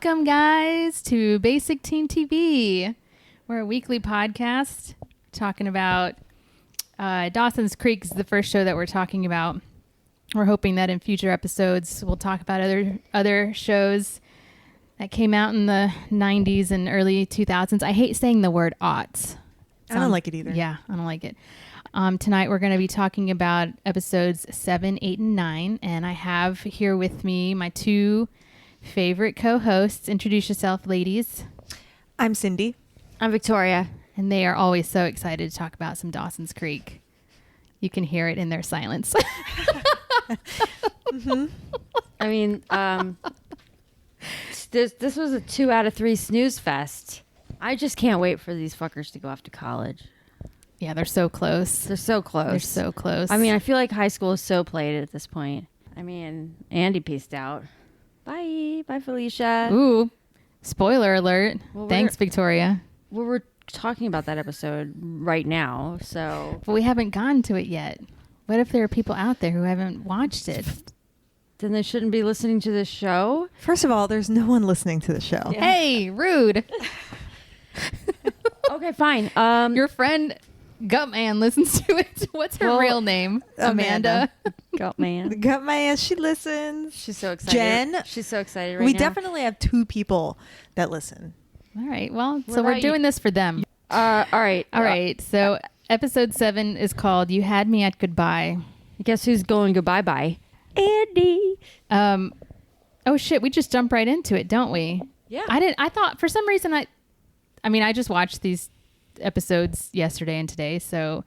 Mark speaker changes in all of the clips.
Speaker 1: Welcome, guys, to Basic Teen TV. We're a weekly podcast talking about Dawson's Creek is the first show that we're talking about. We're hoping that in future episodes we'll talk about other shows that came out in the 90s and early 2000s. I hate saying the word aughts.
Speaker 2: I don't like it either.
Speaker 1: Yeah, I don't like it. Tonight we're going to be talking about episodes 7, 8, and 9. And I have here with me my two favorite co-hosts. Introduce yourself, ladies.
Speaker 2: I'm Cindy.
Speaker 3: I'm Victoria.
Speaker 1: And they are always so excited to talk about some Dawson's Creek. You can hear it in their silence.
Speaker 3: Mm-hmm. I mean, this was a 2 out of 3 snooze fest. I just can't wait for these fuckers to go off to college.
Speaker 1: Yeah, they're so close.
Speaker 3: They're so close.
Speaker 1: They're so close.
Speaker 3: I mean, I feel like high school is so played at this point. I mean, Andy peaced out. Bye. Bye, Felicia.
Speaker 1: Ooh, spoiler alert.
Speaker 3: Well,
Speaker 1: Thanks, Victoria.
Speaker 3: Well, we're talking about that episode right now, so...
Speaker 1: But we haven't gotten to it yet. What if there are people out there who haven't watched it?
Speaker 3: Then they shouldn't be listening to this show?
Speaker 2: First of all, there's no one listening to the show.
Speaker 3: Yeah.
Speaker 1: Hey, rude.
Speaker 3: Okay, fine.
Speaker 1: Your friend Gutman listens to it. What's her real name? Amanda.
Speaker 3: Gutman.
Speaker 2: Got my ass. She listens.
Speaker 3: She's so excited.
Speaker 2: Jen.
Speaker 3: She's so excited right
Speaker 2: We
Speaker 3: now.
Speaker 2: definitely have 2 people that listen.
Speaker 1: All right. Well,
Speaker 3: What
Speaker 1: so we're
Speaker 3: about
Speaker 1: doing this for them.
Speaker 3: All right.
Speaker 1: All right. So episode 7 is called You Had Me at Goodbye.
Speaker 3: Guess who's going goodbye-bye? Andy.
Speaker 1: Oh, shit. We just jump right into it, don't we?
Speaker 3: Yeah.
Speaker 1: I thought for some reason I just watched these episodes yesterday and today, so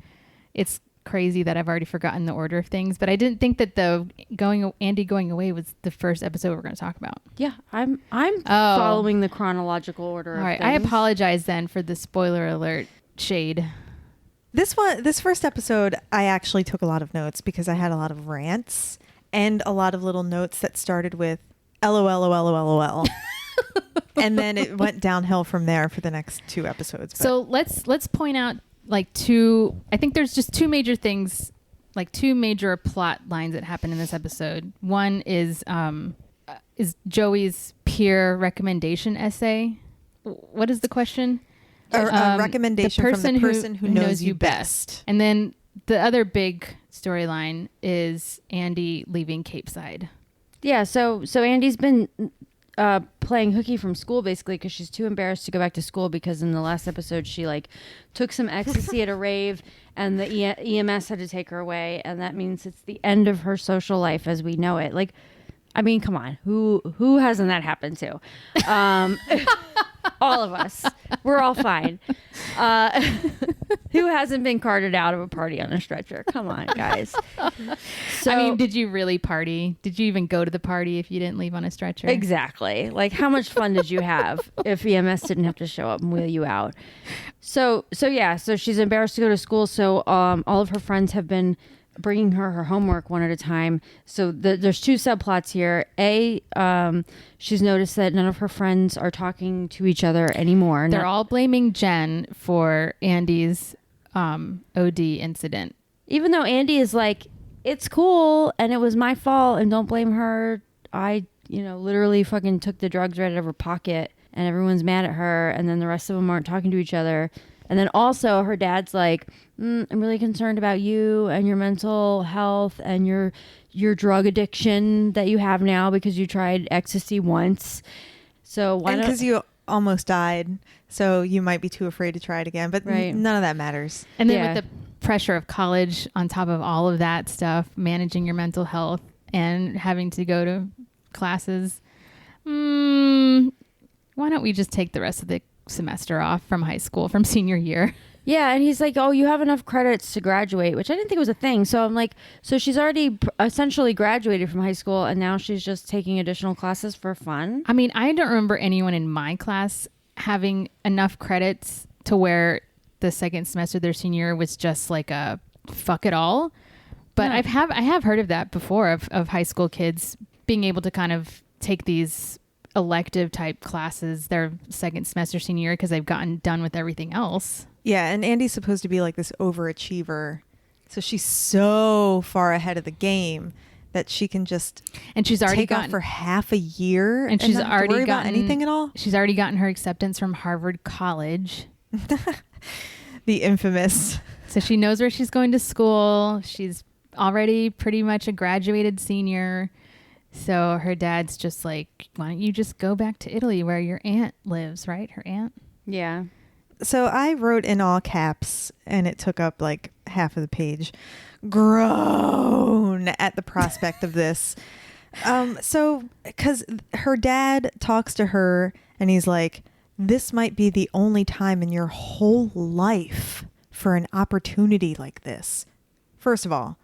Speaker 1: it's crazy that I've already forgotten the order of things, but I didn't think that Andy going away was the first episode we're going to talk about.
Speaker 3: Yeah, I'm following the chronological order.
Speaker 1: All right,
Speaker 3: of
Speaker 1: I
Speaker 3: things.
Speaker 1: apologize then for the spoiler alert shade.
Speaker 2: This first episode, I actually took a lot of notes because I had a lot of rants and a lot of little notes that started with LOL. And then it went downhill from there for the next 2 episodes.
Speaker 1: So let's point out I think there's just 2 major things, like 2 major plot lines that happen in this episode. One is Joey's peer recommendation essay. What is the question?
Speaker 2: A recommendation from the person who knows you best.
Speaker 1: And then the other big storyline is Andy leaving Cape Side.
Speaker 3: Yeah, so Andy's been playing hooky from school basically because she's too embarrassed to go back to school because in the last episode she took some ecstasy at a rave and the EMS had to take her away, and that means it's the end of her social life as we know it. I mean, come on, who hasn't that happened to? All of us. We're all fine. Who hasn't been carted out of a party on a stretcher? Come on, guys. So,
Speaker 1: I mean, did you really party? Did you even go to the party if you didn't leave on a stretcher?
Speaker 3: Exactly. How much fun did you have if EMS didn't have to show up and wheel you out? So she's embarrassed to go to school. So all of her friends have been bringing her homework one at a time. So there's 2 subplots here. She's noticed that none of her friends are talking to each other anymore.
Speaker 1: They're all blaming Jen for Andy's OD incident.
Speaker 3: Even though Andy is like, it's cool and it was my fault and don't blame her. I, literally fucking took the drugs right out of her pocket and everyone's mad at her. And then the rest of them aren't talking to each other. And then also her dad's like, I'm really concerned about you and your mental health and your drug addiction that you have now because you tried ecstasy once. So why don't...
Speaker 2: Because you almost died, so you might be too afraid to try it again. But
Speaker 3: Right.
Speaker 2: none of that matters.
Speaker 1: And then with the pressure of college on top of all of that stuff, managing your mental health and having to go to classes, why don't we just take the rest of the semester off from high school, from senior year?
Speaker 3: Yeah, and he's like, oh, you have enough credits to graduate, which I didn't think was a thing. So I'm like, so she's already essentially graduated from high school, and now she's just taking additional classes for fun?
Speaker 1: I mean, I don't remember anyone in my class having enough credits to where the second semester of their senior year was just like a fuck it all. But
Speaker 3: No.
Speaker 1: I have heard of that before, of high school kids being able to kind of take these elective type classes their second semester senior year because they've gotten done with everything else.
Speaker 2: Yeah, and Andy's supposed to be like this overachiever. So she's so far ahead of the game that she can just
Speaker 1: And she's already
Speaker 2: take off
Speaker 1: gotten
Speaker 2: for half a year
Speaker 1: and she's
Speaker 2: not have to
Speaker 1: already
Speaker 2: worry about
Speaker 1: gotten
Speaker 2: anything at all.
Speaker 1: She's already gotten her acceptance from Harvard College.
Speaker 2: The infamous.
Speaker 1: So she knows where she's going to school. She's already pretty much a graduated senior. So her dad's just like, why don't you just go back to Italy where your aunt lives, right? Her aunt?
Speaker 3: Yeah.
Speaker 2: So I wrote in all caps, and it took up like half of the page, groan at the prospect of this. So because her dad talks to her and he's like, this might be the only time in your whole life for an opportunity like this. First of all,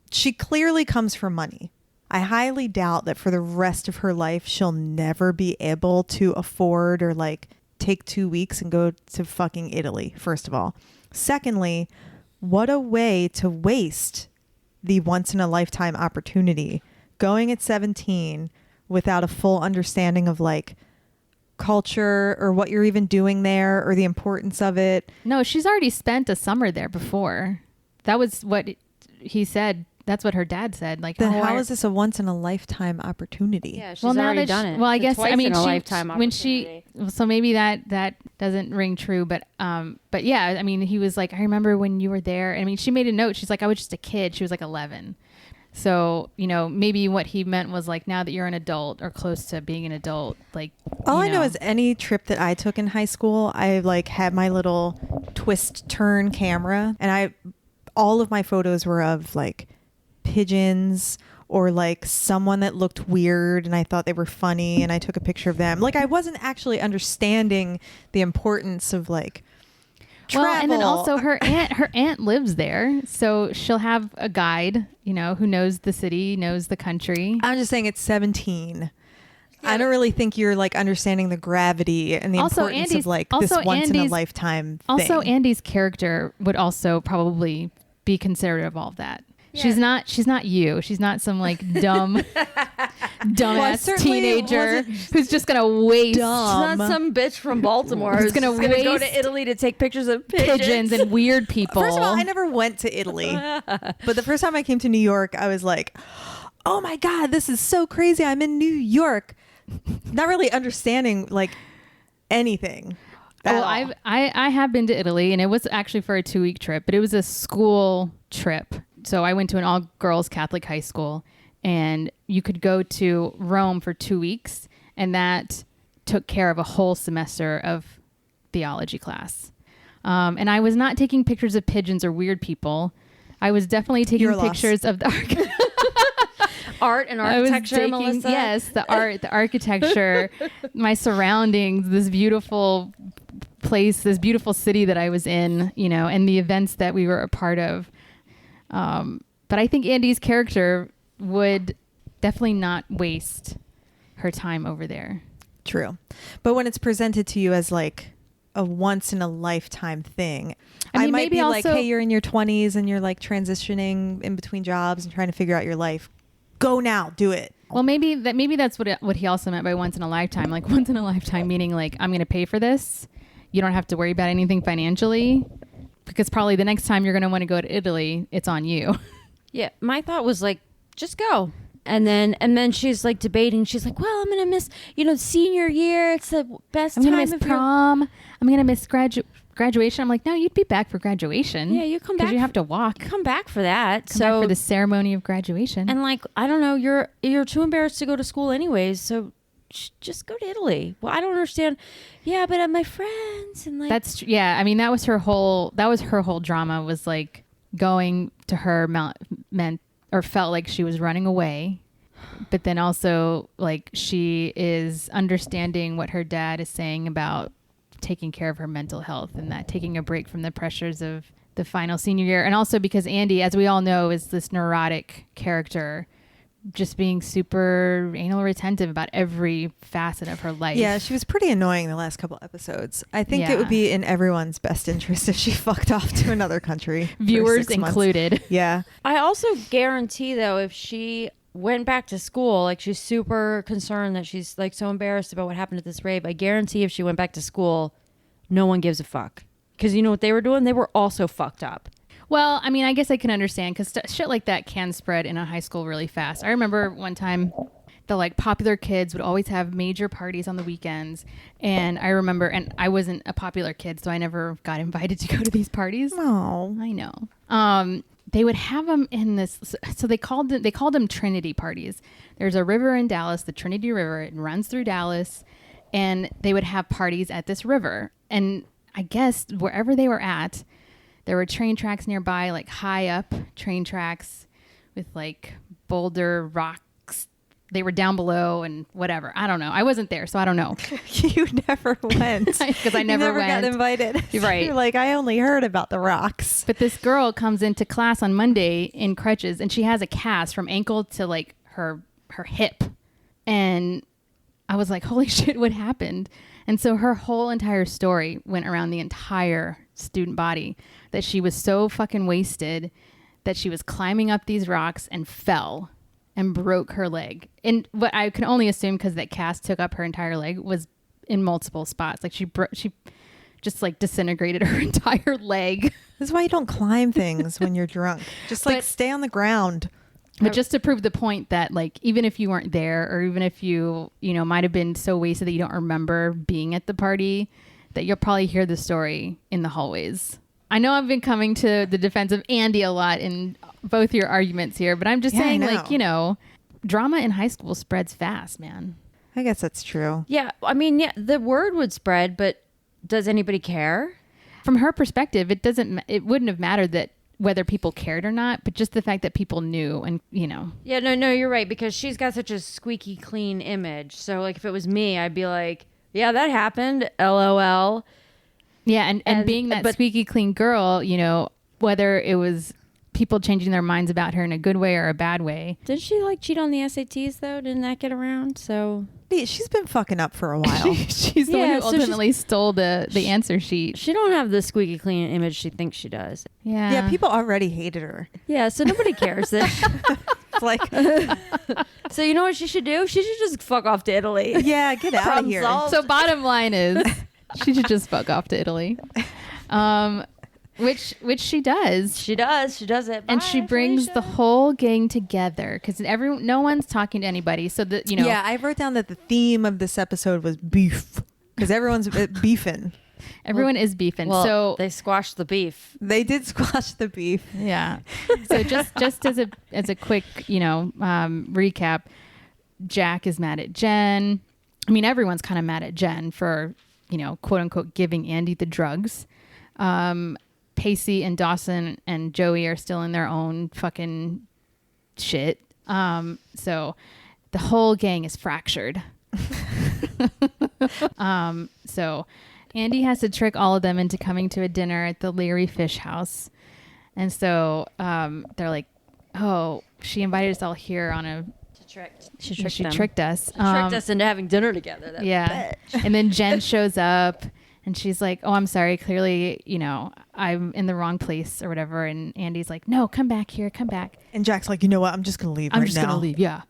Speaker 2: she clearly comes from money. I highly doubt that for the rest of her life, she'll never be able to afford or like take 2 weeks and go to fucking Italy, first of all. Secondly, what a way to waste the once in a lifetime opportunity going at 17 without a full understanding of like culture or what you're even doing there or the importance of it.
Speaker 1: No, she's already spent a summer there before. That was what he said. That's what her dad said. Like,
Speaker 2: Then how is this a once in a lifetime opportunity?
Speaker 3: Yeah, she's
Speaker 1: well, now
Speaker 3: already
Speaker 1: that
Speaker 3: done
Speaker 1: she-
Speaker 3: it.
Speaker 1: Well, I
Speaker 3: It's
Speaker 1: guess
Speaker 3: twice
Speaker 1: I mean
Speaker 3: in a
Speaker 1: she,
Speaker 3: lifetime
Speaker 1: when she
Speaker 3: opportunity.
Speaker 1: so maybe that doesn't ring true, but yeah, I mean he was like, I remember when you were there. I mean, she made a note. She's like, I was just a kid. She was like 11. So, you know, maybe what he meant was like, now that you're an adult or close to being an adult, like
Speaker 2: All
Speaker 1: you
Speaker 2: I know is any trip that I took in high school, I like had my little twist turn camera, and all of my photos were of like pigeons or like someone that looked weird and I thought they were funny and I took a picture of them. Like I wasn't actually understanding the importance of like travel.
Speaker 1: Well, and then also her aunt lives there, so she'll have a guide, you know, who knows the city, knows the country.
Speaker 2: I'm just saying it's 17. I don't really think you're like understanding the gravity and the
Speaker 1: Also,
Speaker 2: importance
Speaker 1: Andy's-
Speaker 2: of like
Speaker 1: also
Speaker 2: this once in a
Speaker 1: Andy's-
Speaker 2: lifetime thing.
Speaker 1: Also, Andy's character would also probably be considerate of all of that.
Speaker 3: Yeah.
Speaker 1: She's not you. She's not some like dumbass
Speaker 2: certainly
Speaker 1: teenager
Speaker 2: wasn't
Speaker 1: who's just gonna waste
Speaker 2: dumb.
Speaker 3: She's not some bitch from Baltimore
Speaker 1: Who's
Speaker 3: who's
Speaker 1: gonna
Speaker 3: gonna go
Speaker 1: waste
Speaker 3: to Italy to take pictures of
Speaker 1: pigeons and weird people.
Speaker 2: First of all, I never went to Italy. But the first time I came to New York, I was like, oh my God, this is so crazy. I'm in New York. Not really understanding like anything. at
Speaker 1: Well,
Speaker 2: all.
Speaker 1: I have been to Italy, and it was actually for a 2-week trip, but it was a school trip. So I went to an all-girls Catholic high school, and you could go to Rome for 2 weeks, and that took care of a whole semester of theology class. And I was not taking pictures of pigeons or weird people. I was definitely taking
Speaker 2: Your loss.
Speaker 1: pictures of the
Speaker 3: art and
Speaker 1: I was
Speaker 3: architecture,
Speaker 1: taking,
Speaker 3: Melissa.
Speaker 1: yes, the art, the architecture, my surroundings, this beautiful place, this beautiful city that I was in, you know, and the events that we were a part of. But I think Andy's character would definitely not waste her time over there.
Speaker 2: True. But when it's presented to you as like a once in a lifetime thing,
Speaker 1: I mean,
Speaker 2: might
Speaker 1: maybe
Speaker 2: be like,
Speaker 1: also-
Speaker 2: hey, you're in your 20s and you're like transitioning in between jobs and trying to figure out your life. Go now, do it.
Speaker 1: Well, maybe that's what he also meant by once in a lifetime. Like once in a lifetime, meaning like I'm going to pay for this. You don't have to worry about anything financially, because probably the next time you're going to want to go to Italy, it's on you.
Speaker 3: Yeah, my thought was like, just go. And then she's like debating. She's like, well, I'm gonna miss, senior year. It's the best
Speaker 1: I'm
Speaker 3: time
Speaker 1: going to miss
Speaker 3: of your
Speaker 1: prom. I'm going to miss graduation. I'm like, no, you'd be back for graduation.
Speaker 3: Yeah, you come
Speaker 1: because
Speaker 3: back
Speaker 1: you have
Speaker 3: for-
Speaker 1: to walk.
Speaker 3: come back for that.
Speaker 1: Come back for the ceremony of graduation.
Speaker 3: and like, I don't know, you're too embarrassed to go to school anyways. So just go to Italy. Well, I don't understand. Yeah, but my friends and like
Speaker 1: I mean, that was her whole drama, was like going to her meant or felt like she was running away, but then also like she is understanding what her dad is saying about taking care of her mental health and that taking a break from the pressures of the final senior year. And also because Andy, as we all know, is this neurotic character, just being super anal retentive about every facet of her life.
Speaker 2: Yeah, she was pretty annoying the last couple episodes. I think it
Speaker 1: Yeah.
Speaker 2: would be in everyone's best interest if she fucked off to another country. for
Speaker 1: Viewers
Speaker 2: 6 months.
Speaker 1: included.
Speaker 2: Yeah.
Speaker 3: I also guarantee though, if she went back to school, like she's super concerned that she's like so embarrassed about what happened at this rape. I guarantee if she went back to school, no one gives a fuck. Because you know what they were doing? They were also fucked up.
Speaker 1: Well, I mean, I guess I can understand because shit like that can spread in a high school really fast. I remember one time the like popular kids would always have major parties on the weekends. And I remember, and I wasn't a popular kid, so I never got invited to go to these parties.
Speaker 2: Oh,
Speaker 1: I know. They would have them in this. So they called them Trinity parties. There's a river in Dallas, the Trinity River. It runs through Dallas, and they would have parties at this river. And I guess wherever they were at, there were train tracks nearby, like high up train tracks with like boulder rocks. They were down below and whatever. I don't know. I wasn't there, so I don't know.
Speaker 2: you never went
Speaker 1: Because I never went.
Speaker 2: got invited.
Speaker 1: You're right.
Speaker 2: You're like, I only heard about the rocks.
Speaker 1: But this girl comes into class on Monday in crutches, and she has a cast from ankle to like her hip. And I was like, holy shit, what happened? And so her whole entire story went around the entire student body, that she was so fucking wasted that she was climbing up these rocks and fell and broke her leg. And what I can only assume, because that cast took up her entire leg, was in multiple spots. Like she just like disintegrated her entire leg.
Speaker 2: This is why you don't climb things when you're drunk. Just like stay on the ground.
Speaker 1: But just to prove the point that like, even if you weren't there, or even if you might have been so wasted that you don't remember being at the party, that you'll probably hear the story in the hallways. I know I've been coming to the defense of Andy a lot in both your arguments here, but I'm just saying, like, drama in high school spreads fast, man.
Speaker 2: I guess that's true.
Speaker 3: Yeah, I mean, yeah, the word would spread, but does anybody care?
Speaker 1: From her perspective, it wouldn't have mattered that whether people cared or not, but just the fact that people knew, and
Speaker 3: Yeah, no, you're right, because she's got such a squeaky clean image. So like if it was me, I'd be like, yeah, that happened, LOL.
Speaker 1: Yeah, and being that squeaky clean girl, whether it was people changing their minds about her in a good way or a bad way.
Speaker 3: Didn't she like cheat on the SATs though? Didn't that get around? So
Speaker 2: She's been fucking up for a while.
Speaker 1: She's the one who ultimately stole the answer sheet.
Speaker 3: She don't have the squeaky clean image she thinks she does.
Speaker 1: Yeah.
Speaker 2: Yeah, people already hated her.
Speaker 3: Yeah, so nobody cares.
Speaker 2: It's like,
Speaker 3: so you know what she should do? She should just fuck off to Italy.
Speaker 2: yeah, get out of
Speaker 3: Problem
Speaker 2: here.
Speaker 3: solved.
Speaker 1: So bottom line is, she should just fuck off to Italy. Which she does.
Speaker 3: She does it.
Speaker 1: And she
Speaker 3: Bye,
Speaker 1: brings
Speaker 3: Felicia.
Speaker 1: the whole gang together because no one's talking to anybody. So that
Speaker 2: Yeah, I wrote down that the theme of this episode was beef because everyone's beefing.
Speaker 1: everyone is beefing.
Speaker 3: Well,
Speaker 1: So
Speaker 3: they squashed the beef.
Speaker 2: They did squash the beef.
Speaker 1: yeah. So just as a quick recap, Jack is mad at Jen. I mean, everyone's kind of mad at Jen for quote unquote giving Andy the drugs. Pacey and Dawson and Joey are still in their own fucking shit. So the whole gang is fractured. So Andy has to trick all of them into coming to a dinner at the Larry Fish house. And so they're like, oh, she invited us all here on a... She tricked us.
Speaker 3: Tricked us into having dinner together. That bitch.
Speaker 1: And then Jen shows up. And she's like, oh, I'm sorry. Clearly, I'm in the wrong place or whatever. And Andy's like, no, come back here. Come back.
Speaker 2: And Jack's like, you know what? I'm just going to leave
Speaker 1: I'm
Speaker 2: right
Speaker 1: just
Speaker 2: now.
Speaker 1: going to leave. Yeah.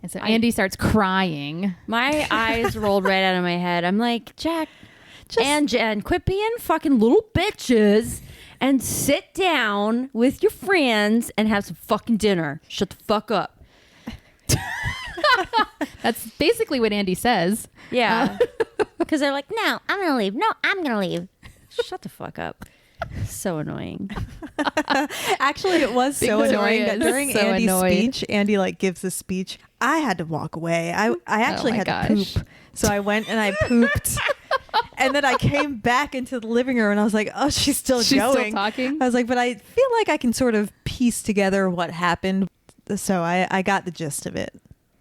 Speaker 1: And so Andy starts crying.
Speaker 3: My eyes rolled right out of my head. I'm like, Jack and Jen, quit being fucking little bitches and sit down with your friends and have some fucking dinner. Shut the fuck up.
Speaker 1: That's basically what Andy says.
Speaker 3: Yeah. Because they're like, no, I'm going to leave. No, I'm going to leave. Shut the fuck up. So annoying.
Speaker 2: Actually, it was so annoying that during
Speaker 1: So
Speaker 2: Andy's
Speaker 1: annoyed.
Speaker 2: speech, Andy gives the speech. I had to walk away. I actually
Speaker 1: my
Speaker 2: had
Speaker 1: gosh.
Speaker 2: to poop. So I went and I pooped. And then I came back into the living room and I was like, oh, she's still
Speaker 1: Still
Speaker 2: going.
Speaker 1: talking.
Speaker 2: I was like, but I feel like I can sort of piece together what happened. So I got the gist of it.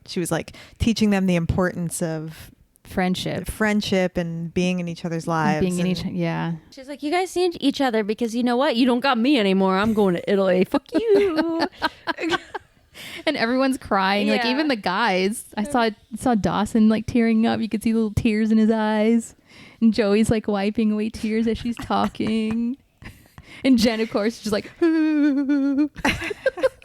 Speaker 2: She was like teaching them the importance of friendship and being in each other's lives.
Speaker 1: Yeah.
Speaker 3: She's like, you guys see each other because you know what? You don't got me anymore. I'm going to Italy. Fuck you.
Speaker 1: And everyone's crying. Like
Speaker 3: Yeah.
Speaker 1: even the guys. I saw Dawson like tearing up. You could see little tears in his eyes. And Joey's like wiping away tears as she's talking. And Jen, of course, is just like,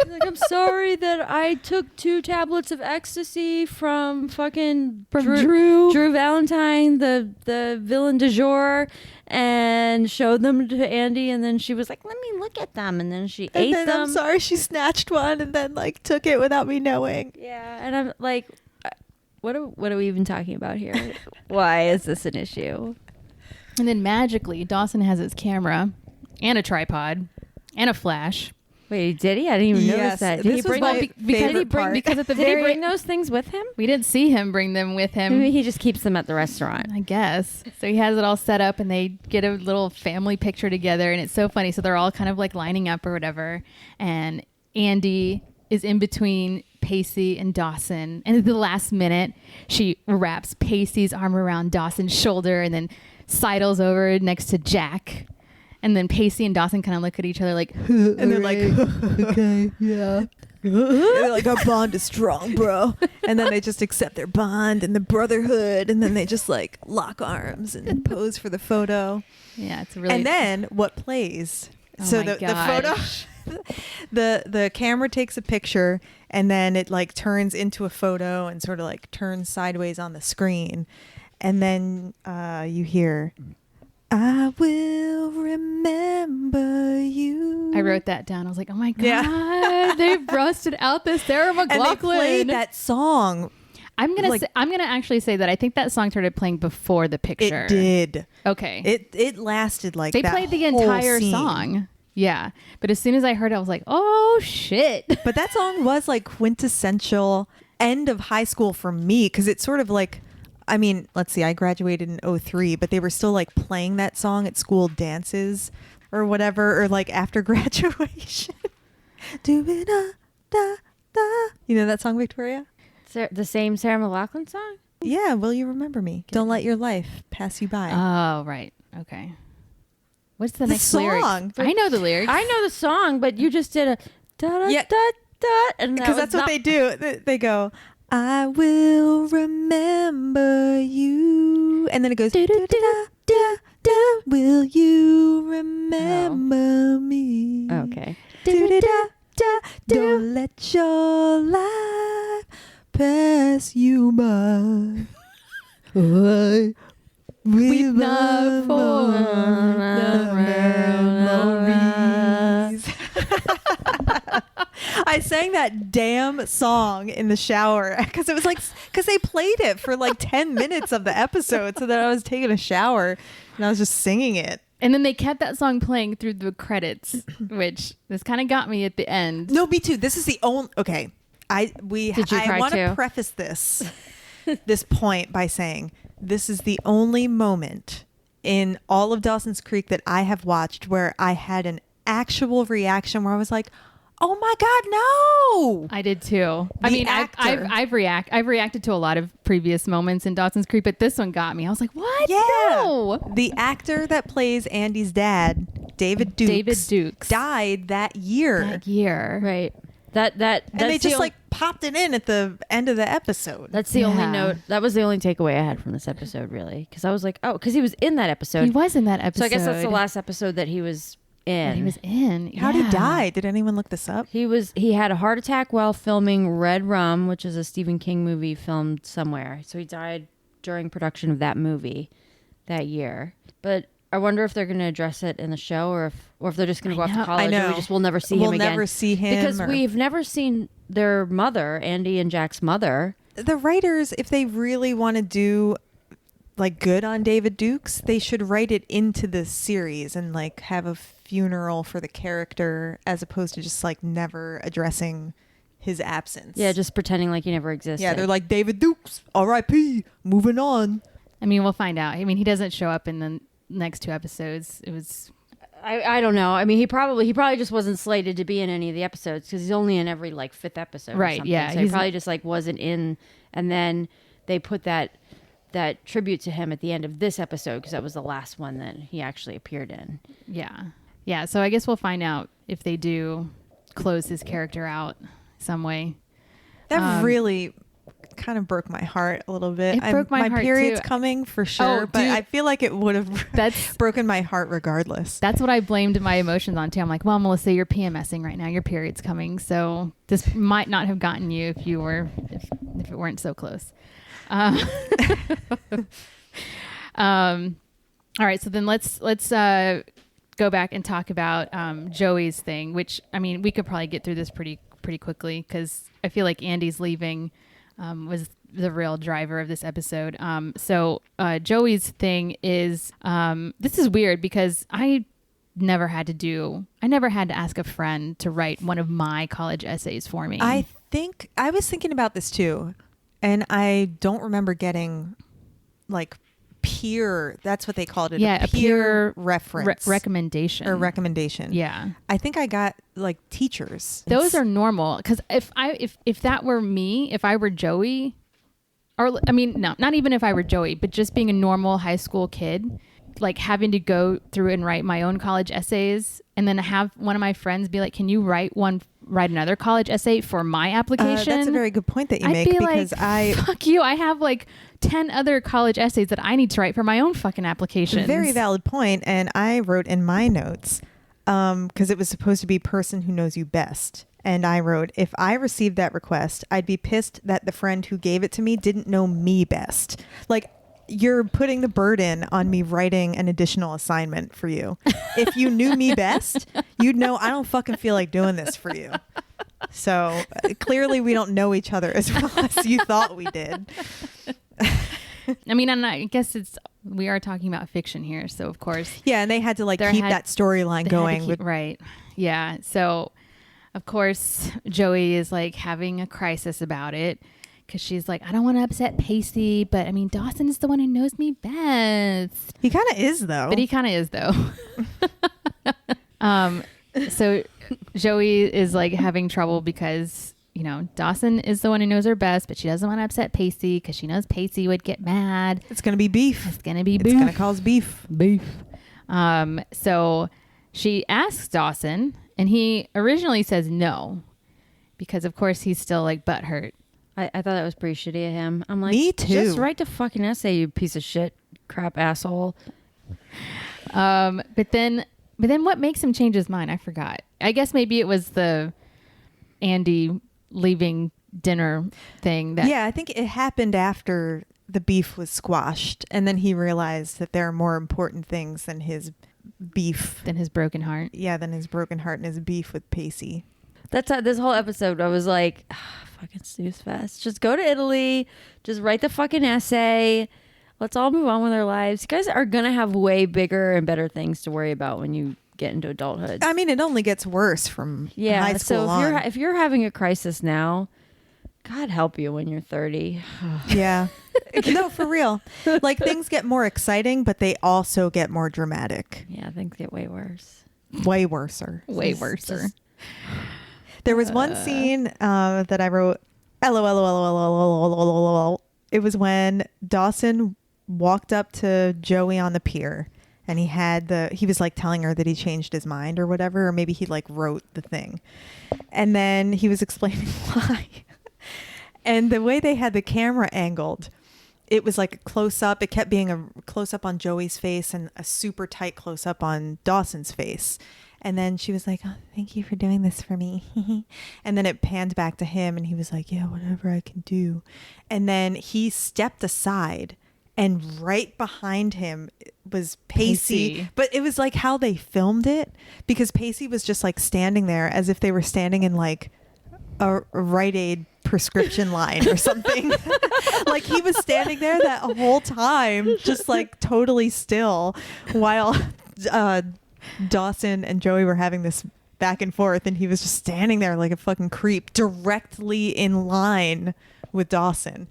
Speaker 3: Like, I'm sorry that I took 2 tablets of ecstasy from fucking Drew Valentine, the villain du jour, and showed them to Andy, and then she was like, let me look at them, and then she
Speaker 2: And
Speaker 3: ate
Speaker 2: then
Speaker 3: them.
Speaker 2: I'm sorry she snatched one and then like took it without me knowing.
Speaker 3: Yeah, and I'm like, what are we even talking about here? Why is this an issue?
Speaker 1: And then magically, Dawson has his camera and a tripod and a flash.
Speaker 3: Wait, did he? I didn't even notice
Speaker 2: Yes,
Speaker 3: that. Did
Speaker 2: this
Speaker 3: he
Speaker 2: was
Speaker 3: bring
Speaker 2: my
Speaker 3: them?
Speaker 1: because
Speaker 2: favorite
Speaker 1: he bring
Speaker 2: part.
Speaker 1: because at the
Speaker 3: Did he
Speaker 1: very
Speaker 3: bring those things with him?
Speaker 1: we didn't see him bring them with him.
Speaker 3: Maybe he just keeps them at the restaurant.
Speaker 1: I guess. So he has it all set up and they get a little family picture together and it's so funny. So they're all kind of like lining up or whatever. And Andy is in between Pacey and Dawson. And at the last minute, she wraps Pacey's arm around Dawson's shoulder and then sidles over next to Jack. And then Pacey and Dawson kind of look at each other like,
Speaker 2: And they're like,
Speaker 1: okay, yeah.
Speaker 2: and they're like, our bond is strong, bro. And then they just accept their bond and the brotherhood. And then they just like lock arms and pose for the photo.
Speaker 1: Yeah, it's really.
Speaker 2: And then what plays?
Speaker 1: Oh
Speaker 2: So
Speaker 1: my
Speaker 2: the photo,
Speaker 1: gosh.
Speaker 2: the camera takes a picture and then it like turns into a photo and sort of like turns sideways on the screen. And then you hear, I will remember you.
Speaker 1: I wrote that down. I was like, oh my God,
Speaker 2: Yeah.
Speaker 1: they busted out the Sarah
Speaker 2: And they
Speaker 1: McLachlan.
Speaker 2: played that song.
Speaker 1: I'm gonna
Speaker 2: like-
Speaker 1: I'm gonna actually say that I think that song started playing before the picture.
Speaker 2: It did.
Speaker 1: Okay.
Speaker 2: It lasted like
Speaker 1: they
Speaker 2: that
Speaker 1: played the
Speaker 2: whole
Speaker 1: entire
Speaker 2: scene.
Speaker 1: song. Yeah. But as soon as I heard it, I was like, oh shit.
Speaker 2: But that song was like quintessential end of high school for me because it's sort of like, I mean, let's see, I graduated in 2003, but they were still like playing that song at school dances or whatever, or like after graduation. Do it da da. You know that song, Victoria?
Speaker 3: The same Sarah McLachlan song?
Speaker 2: Yeah, Will You Remember Me? Don't let your life pass you by.
Speaker 1: Oh, right. Okay. What's the
Speaker 2: The
Speaker 1: next lyric?
Speaker 2: song.
Speaker 1: I know the lyrics.
Speaker 3: I know the song, but you just did a da da
Speaker 2: Yeah.
Speaker 3: da da, and
Speaker 2: Because that's what they do. They go, I will remember you. And then it goes, da da da da da. Will you remember me?
Speaker 3: Okay.
Speaker 2: Da da da da. Don't let your life pass you by. I
Speaker 1: We've not
Speaker 2: remember the memories. I sang that damn song in the shower because it was like, because they played it for like 10 minutes of the episode. So that I was taking a shower and I was just singing it.
Speaker 1: and then they kept that song playing through the credits, which this kind of got me at the end.
Speaker 2: No, me too. This is the only, okay.
Speaker 3: Did you
Speaker 2: I
Speaker 3: cry
Speaker 2: want to
Speaker 3: too?
Speaker 2: preface this point by saying this is the only moment in all of Dawson's Creek that I have watched where I had an actual reaction where I was like, oh my God, no.
Speaker 1: I did too. I
Speaker 2: The
Speaker 1: mean,
Speaker 2: actor.
Speaker 1: I've reacted to a lot of previous moments in Dawson's Creek, but this one got me. I was like, what?
Speaker 2: Yeah.
Speaker 1: No.
Speaker 2: The actor that plays Andy's dad, David Dukes, died that year.
Speaker 1: That year.
Speaker 3: Right. That's
Speaker 2: And they
Speaker 3: the
Speaker 2: just
Speaker 3: only-
Speaker 2: like popped it in at the end of the episode.
Speaker 3: That's the only
Speaker 1: Yeah.
Speaker 3: note. That was the only takeaway I had from this episode, really, because I was like, oh, because he was in that episode.
Speaker 1: He was in that episode.
Speaker 3: So I guess that's the last episode that he was in.
Speaker 1: that he was in.
Speaker 2: How'd he
Speaker 1: Yeah.
Speaker 2: die? Did anyone look this up?
Speaker 3: He had a heart attack while filming Red Rum, which is a Stephen King movie filmed somewhere. So he died during production of that movie that year. But I wonder if they're going to address it in the show, or if they're just going to go
Speaker 1: I
Speaker 3: off
Speaker 1: know.
Speaker 3: to college,
Speaker 2: I know.
Speaker 3: and we just will never see
Speaker 2: We'll
Speaker 3: him again.
Speaker 2: never see him,
Speaker 3: because
Speaker 2: or-
Speaker 3: we've never seen their mother, Andy and Jack's mother.
Speaker 2: The writers, if they really want to do like good on David Dukes, they should write it into the series and like have a funeral for the character as opposed to just like never addressing his absence.
Speaker 3: Yeah, just pretending like he never existed.
Speaker 2: yeah, they're like David Dukes, R.I.P. Moving on.
Speaker 1: I mean, we'll find out. I mean, he doesn't show up in the next two episodes. It was
Speaker 3: I don't know. I mean, he probably just wasn't slated to be in any of the episodes because he's only in every like fifth episode. Or
Speaker 1: Right,
Speaker 3: something.
Speaker 1: yeah,
Speaker 3: So he
Speaker 1: he's-
Speaker 3: probably just like wasn't in, and then they put that tribute to him at the end of this episode because that was the last one that he actually appeared in.
Speaker 1: yeah. So I guess we'll find out if they do close his character out some way.
Speaker 2: That really kind of broke my heart a little bit.
Speaker 1: It broke my heart,
Speaker 2: period's
Speaker 1: too.
Speaker 2: coming for sure, but
Speaker 1: dude.
Speaker 2: I feel like it would have
Speaker 1: That's
Speaker 2: broken my heart regardless.
Speaker 1: That's what I blamed my emotions on too. I'm like, well, Melissa, you're PMSing right now. Your period's coming, so this might not have gotten you if it weren't so close. All right, so then let's go back and talk about Joey's thing, which I mean, we could probably get through this pretty quickly because I feel like Andy's leaving was the real driver of this episode. So Joey's thing is this is weird because I never had to ask a friend to write one of my college essays for me.
Speaker 2: I think I was thinking about this too, and I don't remember getting like peer. That's what they called it.
Speaker 1: Yeah,
Speaker 2: a peer reference
Speaker 1: recommendation
Speaker 2: or recommendation.
Speaker 1: Yeah,
Speaker 2: I think I got like teachers.
Speaker 1: those are normal because if that were me, if I were Joey, or I mean, no, not even if I were Joey, but just being a normal high school kid, like having to go through and write my own college essays and then have one of my friends be like, can you write another college essay for my application?
Speaker 2: That's a very good point that you
Speaker 1: I'd
Speaker 2: make
Speaker 1: be
Speaker 2: because
Speaker 1: like, fuck you. I have like 10 other college essays that I need to write for my own fucking application.
Speaker 2: Very valid point. And I wrote in my notes, because it was supposed to be person who knows you best. And I wrote, if I received that request, I'd be pissed that the friend who gave it to me didn't know me best. Like, you're putting the burden on me writing an additional assignment for you. If you knew me best, you'd know I don't fucking feel like doing this for you. So clearly we don't know each other as well as you thought we did.
Speaker 1: I mean, and I guess we are talking about fiction here. So of course.
Speaker 2: Yeah. And they had to keep that storyline going.
Speaker 1: Right. Yeah. So of course, Joey is like having a crisis about it. Because she's like, I don't want to upset Pacey, but I mean, Dawson is the one who knows me best.
Speaker 2: He kind of is, though.
Speaker 1: But he kind of is, though. So Joey is like having trouble because, you know, Dawson is the one who knows her best, but she doesn't want to upset Pacey because she knows Pacey would get mad.
Speaker 2: It's going to be beef.
Speaker 1: It's going to be
Speaker 2: It's
Speaker 1: beef.
Speaker 2: going to cause beef.
Speaker 1: Beef. So she asks Dawson, and he originally says no because, of course, he's still like butthurt.
Speaker 3: I thought that was pretty shitty of him. I'm like,
Speaker 2: Me too.
Speaker 3: Just write the fucking essay, you piece of shit, crap asshole.
Speaker 1: But then what makes him change his mind? I forgot. I guess maybe it was the Andy leaving dinner thing.
Speaker 2: Yeah, I think it happened after the beef was squashed, and then he realized that there are more important things than his beef.
Speaker 1: Than his broken heart.
Speaker 2: Yeah, than his broken heart and his beef with Pacey.
Speaker 3: That's how this whole episode, I was like, fucking snooze fest. Just go to Italy. Just write the fucking essay. Let's all move on with our lives. You guys are going to have way bigger and better things to worry about when you get into adulthood.
Speaker 2: I mean, it only gets worse from high school
Speaker 3: so
Speaker 2: on.
Speaker 3: if you're having a crisis now, God help you when you're 30.
Speaker 2: Yeah. No, for real. Like, things get more exciting, but they also get more dramatic.
Speaker 3: Yeah, things get way worse.
Speaker 2: Way worser.
Speaker 1: Way worser.
Speaker 2: There was one scene that I wrote, LOL. It was when Dawson walked up to Joey on the pier and he was like telling her that he changed his mind or whatever, or maybe he like wrote the thing. And then he was explaining why. And the way they had the camera angled, it was like a close up. It kept being a close up on Joey's face and a super tight close up on Dawson's face. And then she was like, oh, thank you for doing this for me. And then it panned back to him and he was like, yeah, whatever I can do. And then he stepped aside and right behind him was Pacey. But it was like how they filmed it, because Pacey was just like standing there as if they were standing in like a Rite Aid prescription line or something. Like he was standing there that whole time, just like totally still, while Dawson and Joey were having this back and forth, and he was just standing there like a fucking creep directly in line with Dawson.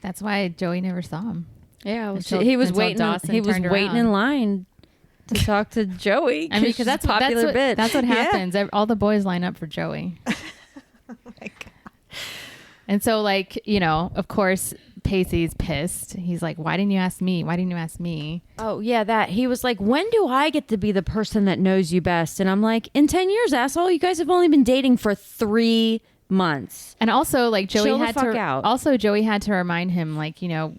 Speaker 1: That's why Joey never saw him.
Speaker 3: Yeah, he was waiting. He was waiting in line to talk to Joey.
Speaker 1: I mean, because that's
Speaker 3: a popular bit.
Speaker 1: That's what happens. All the boys line up for Joey.
Speaker 2: Oh my God.
Speaker 1: And so, like, you know, of course, Pacey's pissed. He's like, why didn't you ask me? Why didn't you ask me?
Speaker 3: Oh, yeah, that. He was like, when do I get to be the person that knows you best? And I'm like, in 10 years, asshole. You guys have only been dating for 3 months.
Speaker 1: And also, like,
Speaker 3: Chill
Speaker 1: Joey
Speaker 3: the
Speaker 1: had
Speaker 3: fuck
Speaker 1: to.
Speaker 3: out.
Speaker 1: Also, Joey had to remind him, like, you know,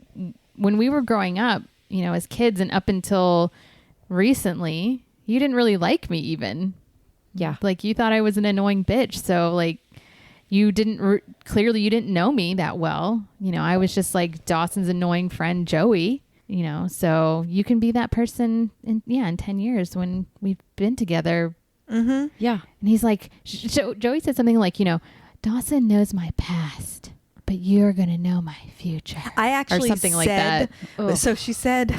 Speaker 1: when we were growing up, you know, as kids and up until recently, you didn't really like me even.
Speaker 3: Yeah.
Speaker 1: Like, you thought I was an annoying bitch. So, like, you didn't clearly you didn't know me that well. You know, I was just like Dawson's annoying friend Joey. You know, so you can be that person in 10 years when we've been together.
Speaker 2: Mm-hmm.
Speaker 3: Yeah.
Speaker 1: And he's like, Joey said something like, you know, Dawson knows my past, but you're going to know my future.
Speaker 2: I actually
Speaker 1: or something
Speaker 2: said,
Speaker 1: like that. Ugh.
Speaker 2: So she said,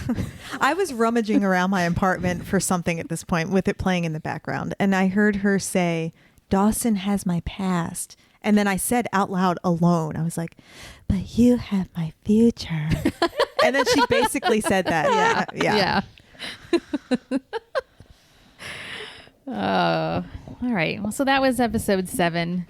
Speaker 2: I was rummaging around my apartment for something at this point with it playing in the background. And I heard her say, Dawson has my past. And then I said out loud alone, I was like, but you have my future. And then she basically said that. Yeah.
Speaker 1: Oh, all right. Well, so that was episode 7.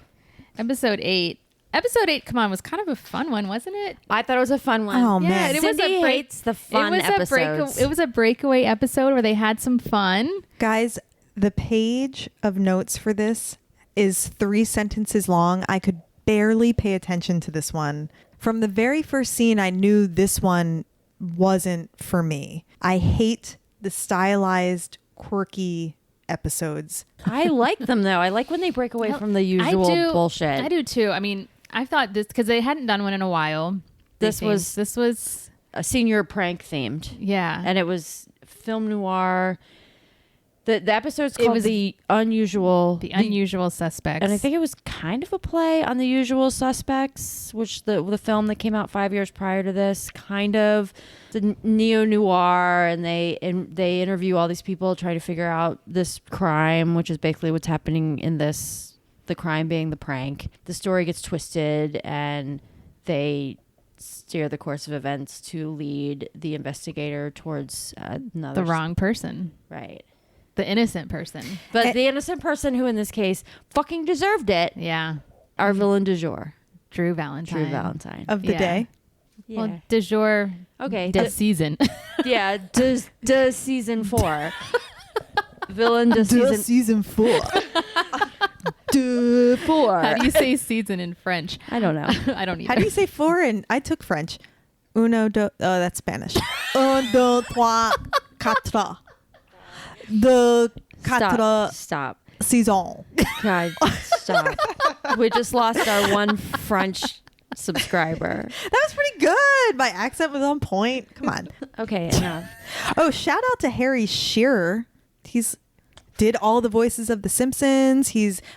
Speaker 1: Episode 8. Episode 8, come on, was kind of a fun one, wasn't it?
Speaker 3: I thought it was a fun one.
Speaker 2: Oh,
Speaker 1: Yeah,
Speaker 2: man.
Speaker 1: and it was
Speaker 3: Cindy
Speaker 1: a break-
Speaker 3: hates the fun
Speaker 1: it was
Speaker 3: episodes.
Speaker 1: it was a breakaway episode where they had some fun.
Speaker 2: Guys, the page of notes for this is 3 sentences long. I could barely pay attention to this one. From the very first scene, I knew this one wasn't for me. I hate the stylized, quirky episodes.
Speaker 3: I like them though. I like when they break away from the usual bullshit.
Speaker 1: I do too. I mean, I thought this because they hadn't done one in a while.
Speaker 3: This was a senior prank themed,
Speaker 1: yeah.
Speaker 3: and it was film noir. The episode's
Speaker 1: It
Speaker 3: called
Speaker 1: was
Speaker 3: The Unusual.
Speaker 1: the Unusual Suspects.
Speaker 3: And I think it was kind of a play on The Usual Suspects, which the film that came out 5 years prior to this, kind of the neo-noir, and they interview all these people trying to figure out this crime, which is basically what's happening in this, the crime being the prank. The story gets twisted, and they steer the course of events to lead the investigator towards another...
Speaker 1: the wrong person,
Speaker 3: Right.
Speaker 1: the innocent person.
Speaker 3: But the innocent person who in this case fucking deserved it,
Speaker 1: Yeah,
Speaker 3: our villain du jour.
Speaker 1: Drew Valentine.
Speaker 3: Drew Valentine.
Speaker 2: Of the
Speaker 1: Yeah.
Speaker 2: day.
Speaker 3: Yeah.
Speaker 1: Well, de jour,
Speaker 3: Okay.
Speaker 1: de season.
Speaker 3: Yeah. De season 4. Villain de season
Speaker 2: season 4. De
Speaker 3: 4.
Speaker 1: How do you say season in French?
Speaker 3: I don't know.
Speaker 1: I don't either.
Speaker 2: How do you say 4? And I took French. Uno, dos. Oh, that's Spanish. Un, dos, trois, quatre. De quatre
Speaker 3: Stop.
Speaker 2: saisons.
Speaker 3: God, stop. We just lost our one French subscriber.
Speaker 2: That was pretty good. My accent was on point. Come on.
Speaker 3: Okay, enough.
Speaker 2: Oh, shout out to Harry Shearer. He's did all the voices of The Simpsons.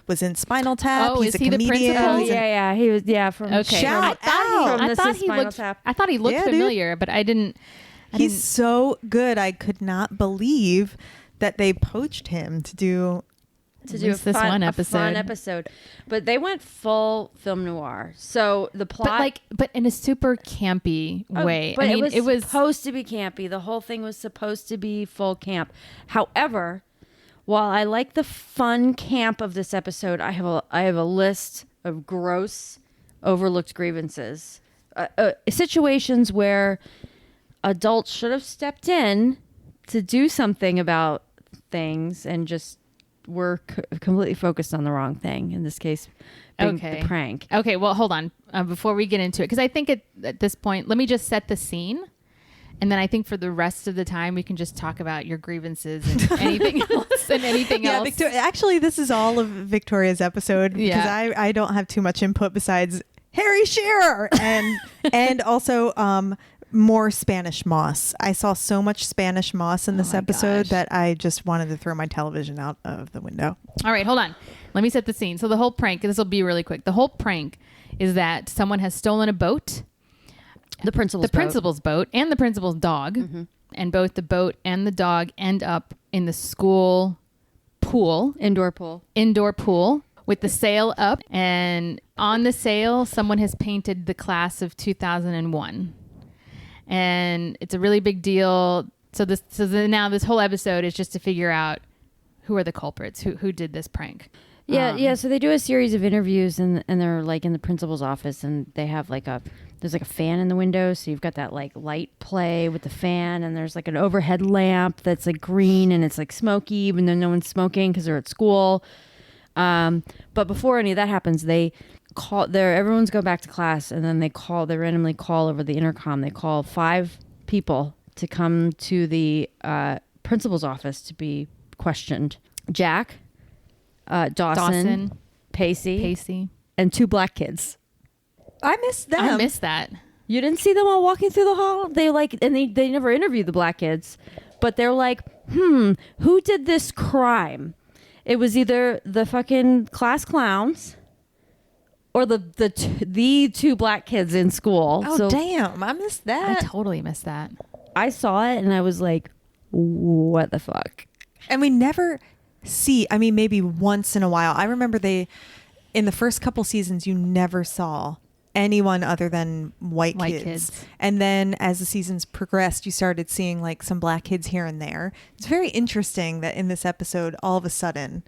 Speaker 2: Was in Spinal Tap.
Speaker 1: Oh,
Speaker 2: He's
Speaker 1: is
Speaker 2: a
Speaker 1: he the
Speaker 2: comedian.
Speaker 1: principal?
Speaker 3: Oh,
Speaker 1: He's
Speaker 3: yeah. He was, from
Speaker 1: Okay.
Speaker 2: Shout out.
Speaker 3: from
Speaker 1: I
Speaker 3: This
Speaker 1: thought
Speaker 3: Is
Speaker 1: he
Speaker 3: Spinal
Speaker 1: looked.
Speaker 3: Tap.
Speaker 1: I thought he looked
Speaker 2: Yeah, dude.
Speaker 1: familiar, but I didn't.
Speaker 2: He's so good. I could not believe that they poached him to do.
Speaker 3: to
Speaker 1: At
Speaker 3: do a
Speaker 1: least this
Speaker 3: fun,
Speaker 1: one
Speaker 3: a
Speaker 1: episode.
Speaker 3: fun episode. But they went full film noir. So the plot...
Speaker 1: But in a super campy way.
Speaker 3: But
Speaker 1: I mean,
Speaker 3: it was supposed to be campy. The whole thing was supposed to be full camp. However, while I like the fun camp of this episode, I have a list of gross, overlooked grievances, situations where adults should have stepped in to do something about things and just were completely focused on the wrong thing. In this case, being the prank.
Speaker 1: Okay, well, hold on before we get into it, because I think at this point, let me just set the scene, and then I think for the rest of the time we can just talk about your grievances and anything else and anything
Speaker 2: Yeah,
Speaker 1: else.
Speaker 2: actually, this is all of Victoria's episode because
Speaker 1: Yeah.
Speaker 2: I don't have too much input besides Harry Shearer and also more Spanish moss. I saw so much Spanish moss in this
Speaker 1: my
Speaker 2: episode
Speaker 1: gosh.
Speaker 2: that I just wanted to throw my television out of the window.
Speaker 1: All right, hold on. Let me set the scene. So the whole prank, this will be really quick. The whole prank is that someone has stolen a boat,
Speaker 3: The principal's
Speaker 1: the principal's boat, and the principal's dog, and both the boat and the dog end up in the school pool,
Speaker 3: indoor
Speaker 1: pool with the sail up, and on the sail someone has painted the class of 2001, and it's a really big deal. Now this whole episode is just to figure out who are the culprits, who did this prank.
Speaker 3: Yeah. So they do a series of interviews, and they're like in the principal's office, and they have there's like a fan in the window, so you've got that like light play with the fan, and there's like an overhead lamp that's like green and it's like smoky, even though no one's smoking because they're at school. But before any of that happens, they everyone's go back to class, and then they randomly call over the intercom. They call 5 people to come to the principal's office to be questioned. Jack, Dawson, Pacey, and 2 black kids.
Speaker 2: I missed them.
Speaker 1: I missed that.
Speaker 3: You didn't see them all walking through the hall? They never interviewed the black kids, but they're like, who did this crime? It was either the fucking class clowns or the 2 black kids in school.
Speaker 2: Oh, damn. I missed that.
Speaker 1: I totally missed that.
Speaker 3: I saw it and I was like, what the fuck?
Speaker 2: And we never see, I mean, maybe once in a while. I remember in the first couple seasons, you never saw anyone other than white kids. And then as the seasons progressed, you started seeing like some black kids here and there. It's very interesting that in this episode, all of a sudden,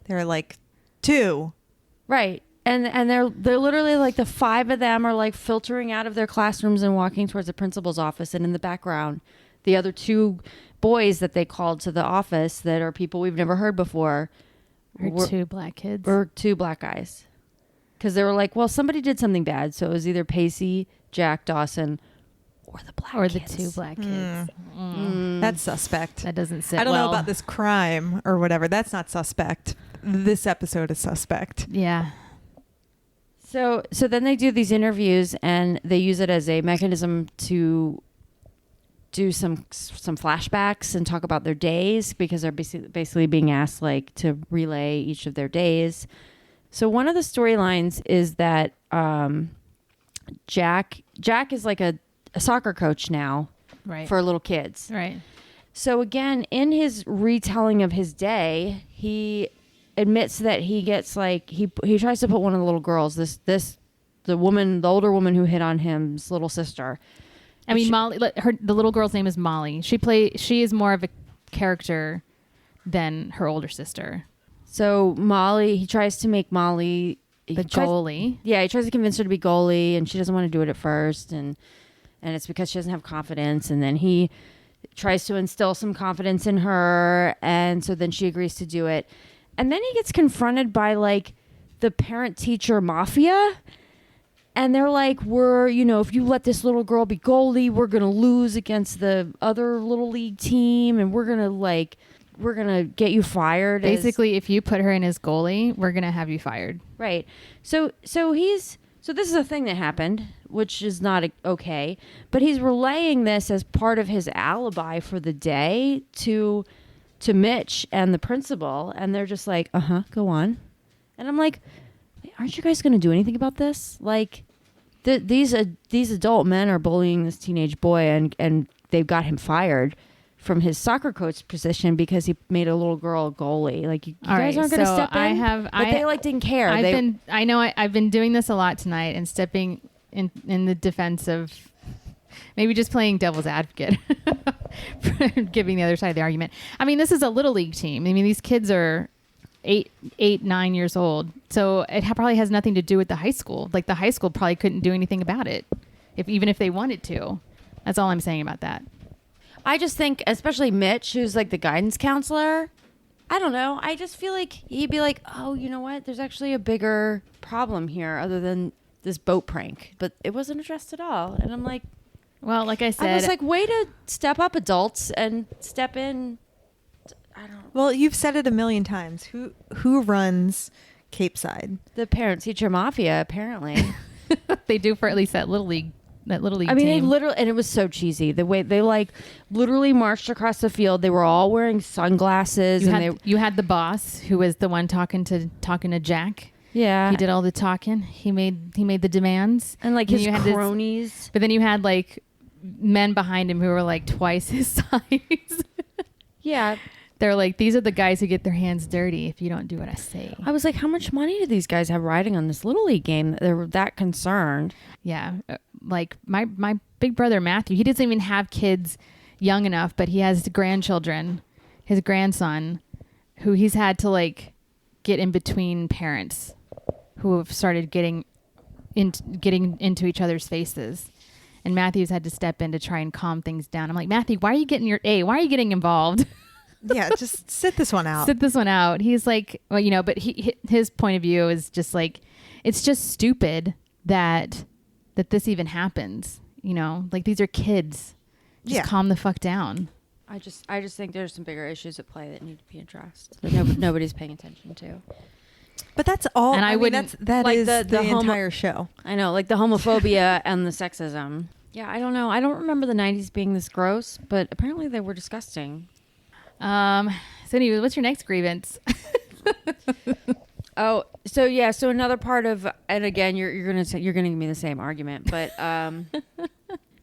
Speaker 2: there are like 2.
Speaker 3: Right. And they're literally like the 5 of them are like filtering out of their classrooms and walking towards the principal's office. And in the background, the other 2 boys that they called to the office that are people we've never heard before
Speaker 1: Or 2 black kids.
Speaker 3: or 2 black guys. Because they were like, well, somebody did something bad. So it was either Pacey, Jack, Dawson, or the black
Speaker 1: Or
Speaker 3: kids.
Speaker 1: the 2 black kids.
Speaker 2: That's suspect.
Speaker 1: That doesn't sit
Speaker 2: I don't
Speaker 1: well.
Speaker 2: know about this crime or whatever. That's not suspect. This episode is suspect.
Speaker 1: Yeah.
Speaker 3: So then they do these interviews and they use it as a mechanism to do some flashbacks and talk about their days because they're basically being asked like to relay each of their days. So one of the storylines is that Jack is like a soccer coach now
Speaker 1: Right.
Speaker 3: for little kids.
Speaker 1: Right.
Speaker 3: So again, in his retelling of his day, he admits that he gets like he tries to put one of the little girls, the older woman who hit on him's little sister.
Speaker 1: I mean, Molly. The little girl's name is Molly. She is more of a character than her older sister.
Speaker 3: So Molly, he tries to make Molly
Speaker 1: The goalie.
Speaker 3: He tries to convince her to be goalie, and she doesn't want to do it at first, and it's because she doesn't have confidence. And then he tries to instill some confidence in her, and so then she agrees to do it. And then he gets confronted by like the parent-teacher mafia. And they're like, if you let this little girl be goalie, we're going to lose against the other little league team. And we're going to get you fired.
Speaker 1: Basically, if you put her in as goalie, we're going to have you fired.
Speaker 3: Right. So this is a thing that happened, which is not okay. But he's relaying this as part of his alibi for the day to Mitch and the principal. And they're just like, go on. And I'm like, aren't you guys going to do anything about this? Like, these adult men are bullying this teenage boy, and they've got him fired from his soccer coach position because he made a little girl a goalie. Like, you guys aren't going to step in. They didn't care.
Speaker 1: I've been doing this a lot tonight and stepping in the defense of maybe just playing devil's advocate, giving the other side of the argument. I mean, this is a little league team. I mean, these kids are 9 years old. So it probably has nothing to do with the high school. Like the high school probably couldn't do anything about it, even if they wanted to. That's all I'm saying about that.
Speaker 3: I just think, especially Mitch, who's like the guidance counselor, I don't know. I just feel like he'd be like, oh, you know what? There's actually a bigger problem here other than this boat prank. But it wasn't addressed at all. And I'm like,
Speaker 1: well, like I said,
Speaker 3: I was like, way to step up, adults, and step in. I don't.
Speaker 2: Well, you've said it a million times. Who runs Capeside?
Speaker 3: The parent-teacher mafia, apparently.
Speaker 1: they do for at least that little league. I mean,
Speaker 3: team.
Speaker 1: They
Speaker 3: literally, and it was so cheesy. The way they like literally marched across the field. They were all wearing sunglasses,
Speaker 1: you had the boss who was the one talking to Jack.
Speaker 3: Yeah,
Speaker 1: he did all the talking. He made the demands,
Speaker 3: and like his cronies.
Speaker 1: But then you had like men behind him who were like twice his size.
Speaker 3: Yeah.
Speaker 1: They're like, these are the guys who get their hands dirty if you don't do what I say.
Speaker 3: I was like, how much money do these guys have riding on this little league game that they're that concerned?
Speaker 1: Yeah. Like my big brother, Matthew, he doesn't even have kids young enough, but he has grandchildren, his grandson, who he's had to like get in between parents who have started getting into each other's faces. And Matthew's had to step in to try and calm things down. I'm like, Matthew, why are you getting involved?
Speaker 2: Yeah, just sit this one out.
Speaker 1: Sit this one out. He's like, well, but his point of view is just like, it's just stupid that this even happens. You know, like these are kids. Just calm the fuck down.
Speaker 3: I just think there's some bigger issues at play that need to be addressed that nobody's paying attention to.
Speaker 2: But that's all.
Speaker 1: And I
Speaker 2: wouldn't. That
Speaker 3: like
Speaker 2: is the
Speaker 3: homo-
Speaker 2: entire show.
Speaker 3: I know, like the homophobia and the sexism. Yeah, I don't know. I don't remember the 90s being this gross, but apparently they were disgusting.
Speaker 1: So anyway, what's your next grievance?
Speaker 3: Oh, so yeah, so another part of, and again, you're gonna give me the same argument, but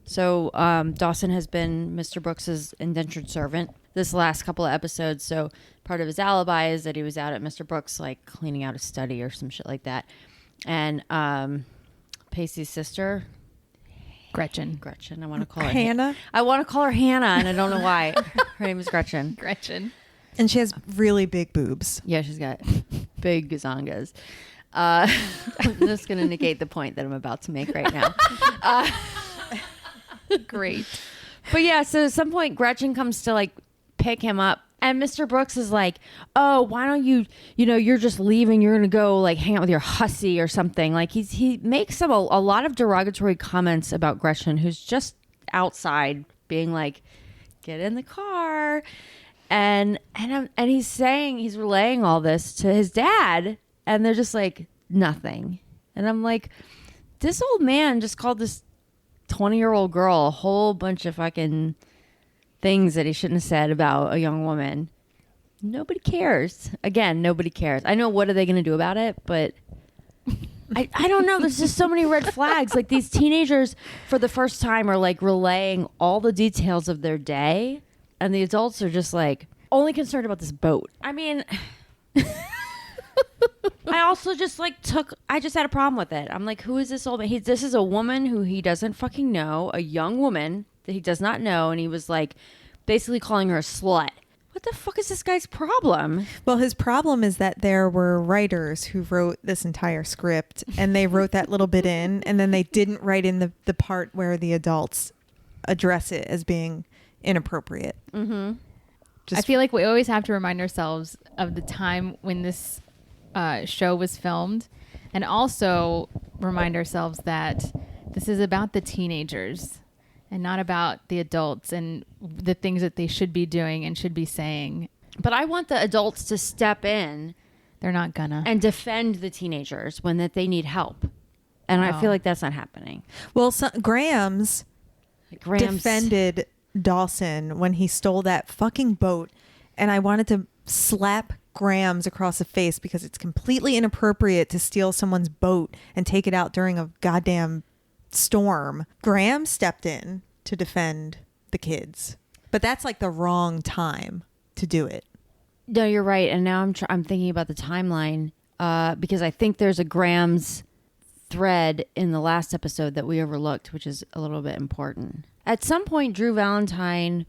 Speaker 3: so Dawson has been Mr. Brooks's indentured servant this last couple of episodes. So part of his alibi is that he was out at Mr. Brooks, like cleaning out his study or some shit like that, and Pacey's sister.
Speaker 1: Gretchen.
Speaker 3: I want to call her
Speaker 2: Hannah.
Speaker 3: I want to call her Hannah, and I don't know why. Her name is Gretchen.
Speaker 2: And she has really big boobs.
Speaker 3: Yeah, she's got big gazongas. I'm just going to negate the point that I'm about to make right now.
Speaker 1: Great.
Speaker 3: But yeah, so at some point Gretchen comes to like pick him up, and Mr. Brooks is like, "Oh, why don't you're just leaving. You're going to go like hang out with your hussy or something." Like he makes a lot of derogatory comments about Gretchen, who's just outside being like, "Get in the car." And he's relaying all this to his dad, and they're just like, nothing. And I'm like, this old man just called this 20-year-old girl a whole bunch of fucking things that he shouldn't have said about a young woman. Nobody cares. Again, nobody cares. I know, what are they going to do about it? But I don't know. There's just so many red flags. Like, these teenagers, for the first time, are like relaying all the details of their day. And the adults are just like only concerned about this boat. I mean, I also just I just had a problem with it. I'm like, who is this old man? This is a woman who he doesn't fucking know, a young woman that he does not know. And he was like basically calling her a slut. What the fuck is this guy's problem?
Speaker 2: Well, his problem is that there were writers who wrote this entire script, and they wrote that little bit in, and then they didn't write in the part where the adults address it as being inappropriate.
Speaker 3: Mm-hmm.
Speaker 1: I feel like we always have to remind ourselves of the time when this show was filmed, and also remind ourselves that this is about the teenagers and not about the adults and the things that they should be doing and should be saying.
Speaker 3: But I want the adults to step in.
Speaker 1: They're not gonna.
Speaker 3: And defend the teenagers when that they need help. And I feel like that's not happening.
Speaker 2: Well, Grams defended Dawson when he stole that fucking boat, and I wanted to slap Grams across the face because it's completely inappropriate to steal someone's boat and take it out during a goddamn storm. Grams stepped in to defend the kids, but that's like the wrong time to do it.
Speaker 3: No, you're right. And now I'm thinking about the timeline because I think there's a Grams thread in the last episode that we overlooked, which is a little bit important. At some point, Drew Valentine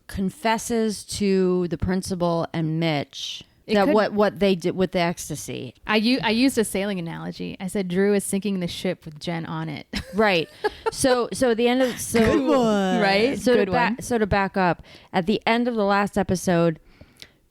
Speaker 3: confesses to the principal and Mitch what they did with the ecstasy.
Speaker 1: I used a sailing analogy. I said Drew is sinking the ship with Jen on it.
Speaker 3: Right. So at the end of
Speaker 2: Good one.
Speaker 1: Right.
Speaker 3: So to back up, at the end of the last episode,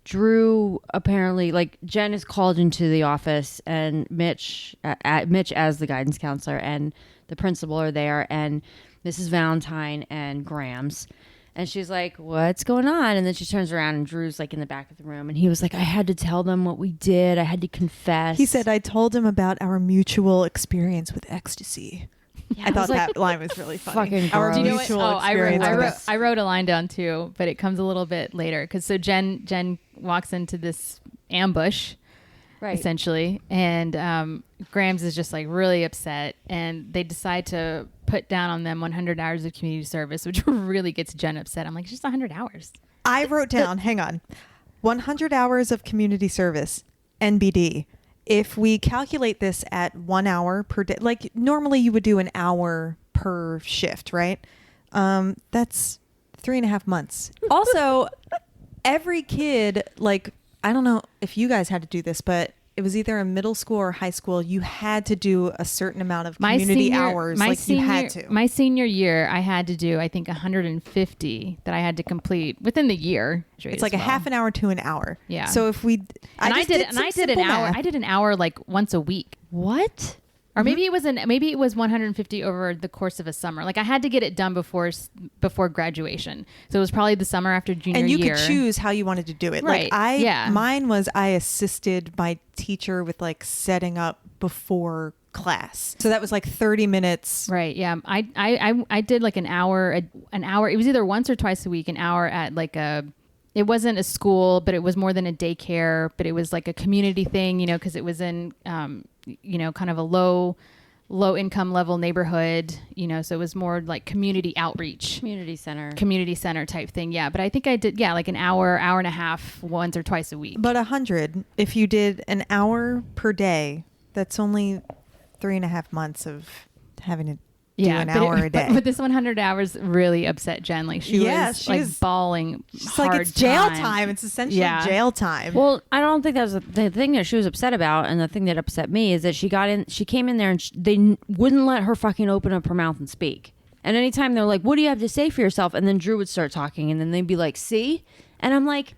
Speaker 3: Drew apparently, like, Jen is called into the office, and Mitch as the guidance counselor and the principal are there, and Mrs. Valentine and Grams. And she's like, what's going on? And then she turns around and Drew's like in the back of the room. And he was like, I had to tell them what we did. I had to confess.
Speaker 2: He said, I told him about our mutual experience with ecstasy.
Speaker 3: Yeah,
Speaker 2: I thought that line was really funny.
Speaker 3: Fucking
Speaker 2: Our
Speaker 3: gross.
Speaker 1: Do you know what?
Speaker 2: mutual
Speaker 1: Oh,
Speaker 2: experience.
Speaker 1: I wrote a line down too, but it comes a little bit later. Because so Jen walks into this ambush,
Speaker 3: right,
Speaker 1: essentially. And Grams is just like really upset. And they decide to put down on them 100 hours of community service, which really gets Jen upset. I'm like, it's just 100 hours.
Speaker 2: I wrote down, hang on, 100 hours of community service, NBD. If we calculate this at 1 hour per day, like normally you would do an hour per shift, right? That's 3.5 months. Also, every kid, like, I don't know if you guys had to do this, but it was either in middle school or high school, you had to do a certain amount of community hours. You had to.
Speaker 1: My senior year, I had to do, I think, 150 that I had to complete within the year.
Speaker 2: It's like a half an hour to an hour.
Speaker 1: Yeah.
Speaker 2: So if we,
Speaker 1: I did an hour like once a week.
Speaker 3: What?
Speaker 1: Or maybe it was 150 over the course of a summer. Like I had to get it done before graduation. So it was probably the summer after junior year.
Speaker 2: And you could choose how you wanted to do it.
Speaker 1: Right.
Speaker 2: Like mine was I assisted my teacher with like setting up before class. So that was like 30 minutes.
Speaker 1: Right. Yeah. I did like an hour. It was either once or twice a week, an hour at like it wasn't a school, but it was more than a daycare, but it was like a community thing, you know, because it was in, you know, kind of a low income level neighborhood, you know, so it was more like community outreach.
Speaker 3: Community center
Speaker 1: type thing. Yeah. But I think I did, like an hour and a half once or twice a week.
Speaker 2: But 100, if you did an hour per day, that's only 3.5 months of having to do an hour a day.
Speaker 1: But this 100 hours really upset Jen. Like she was bawling.
Speaker 2: She's like, it's jail time. It's essentially jail time.
Speaker 3: Well, I don't think that was the thing that she was upset about, and the thing that upset me is that she came in there and they wouldn't let her fucking open up her mouth and speak. And anytime they're like, "What do you have to say for yourself?" and then Drew would start talking, and then they'd be like, "See?" And I'm like,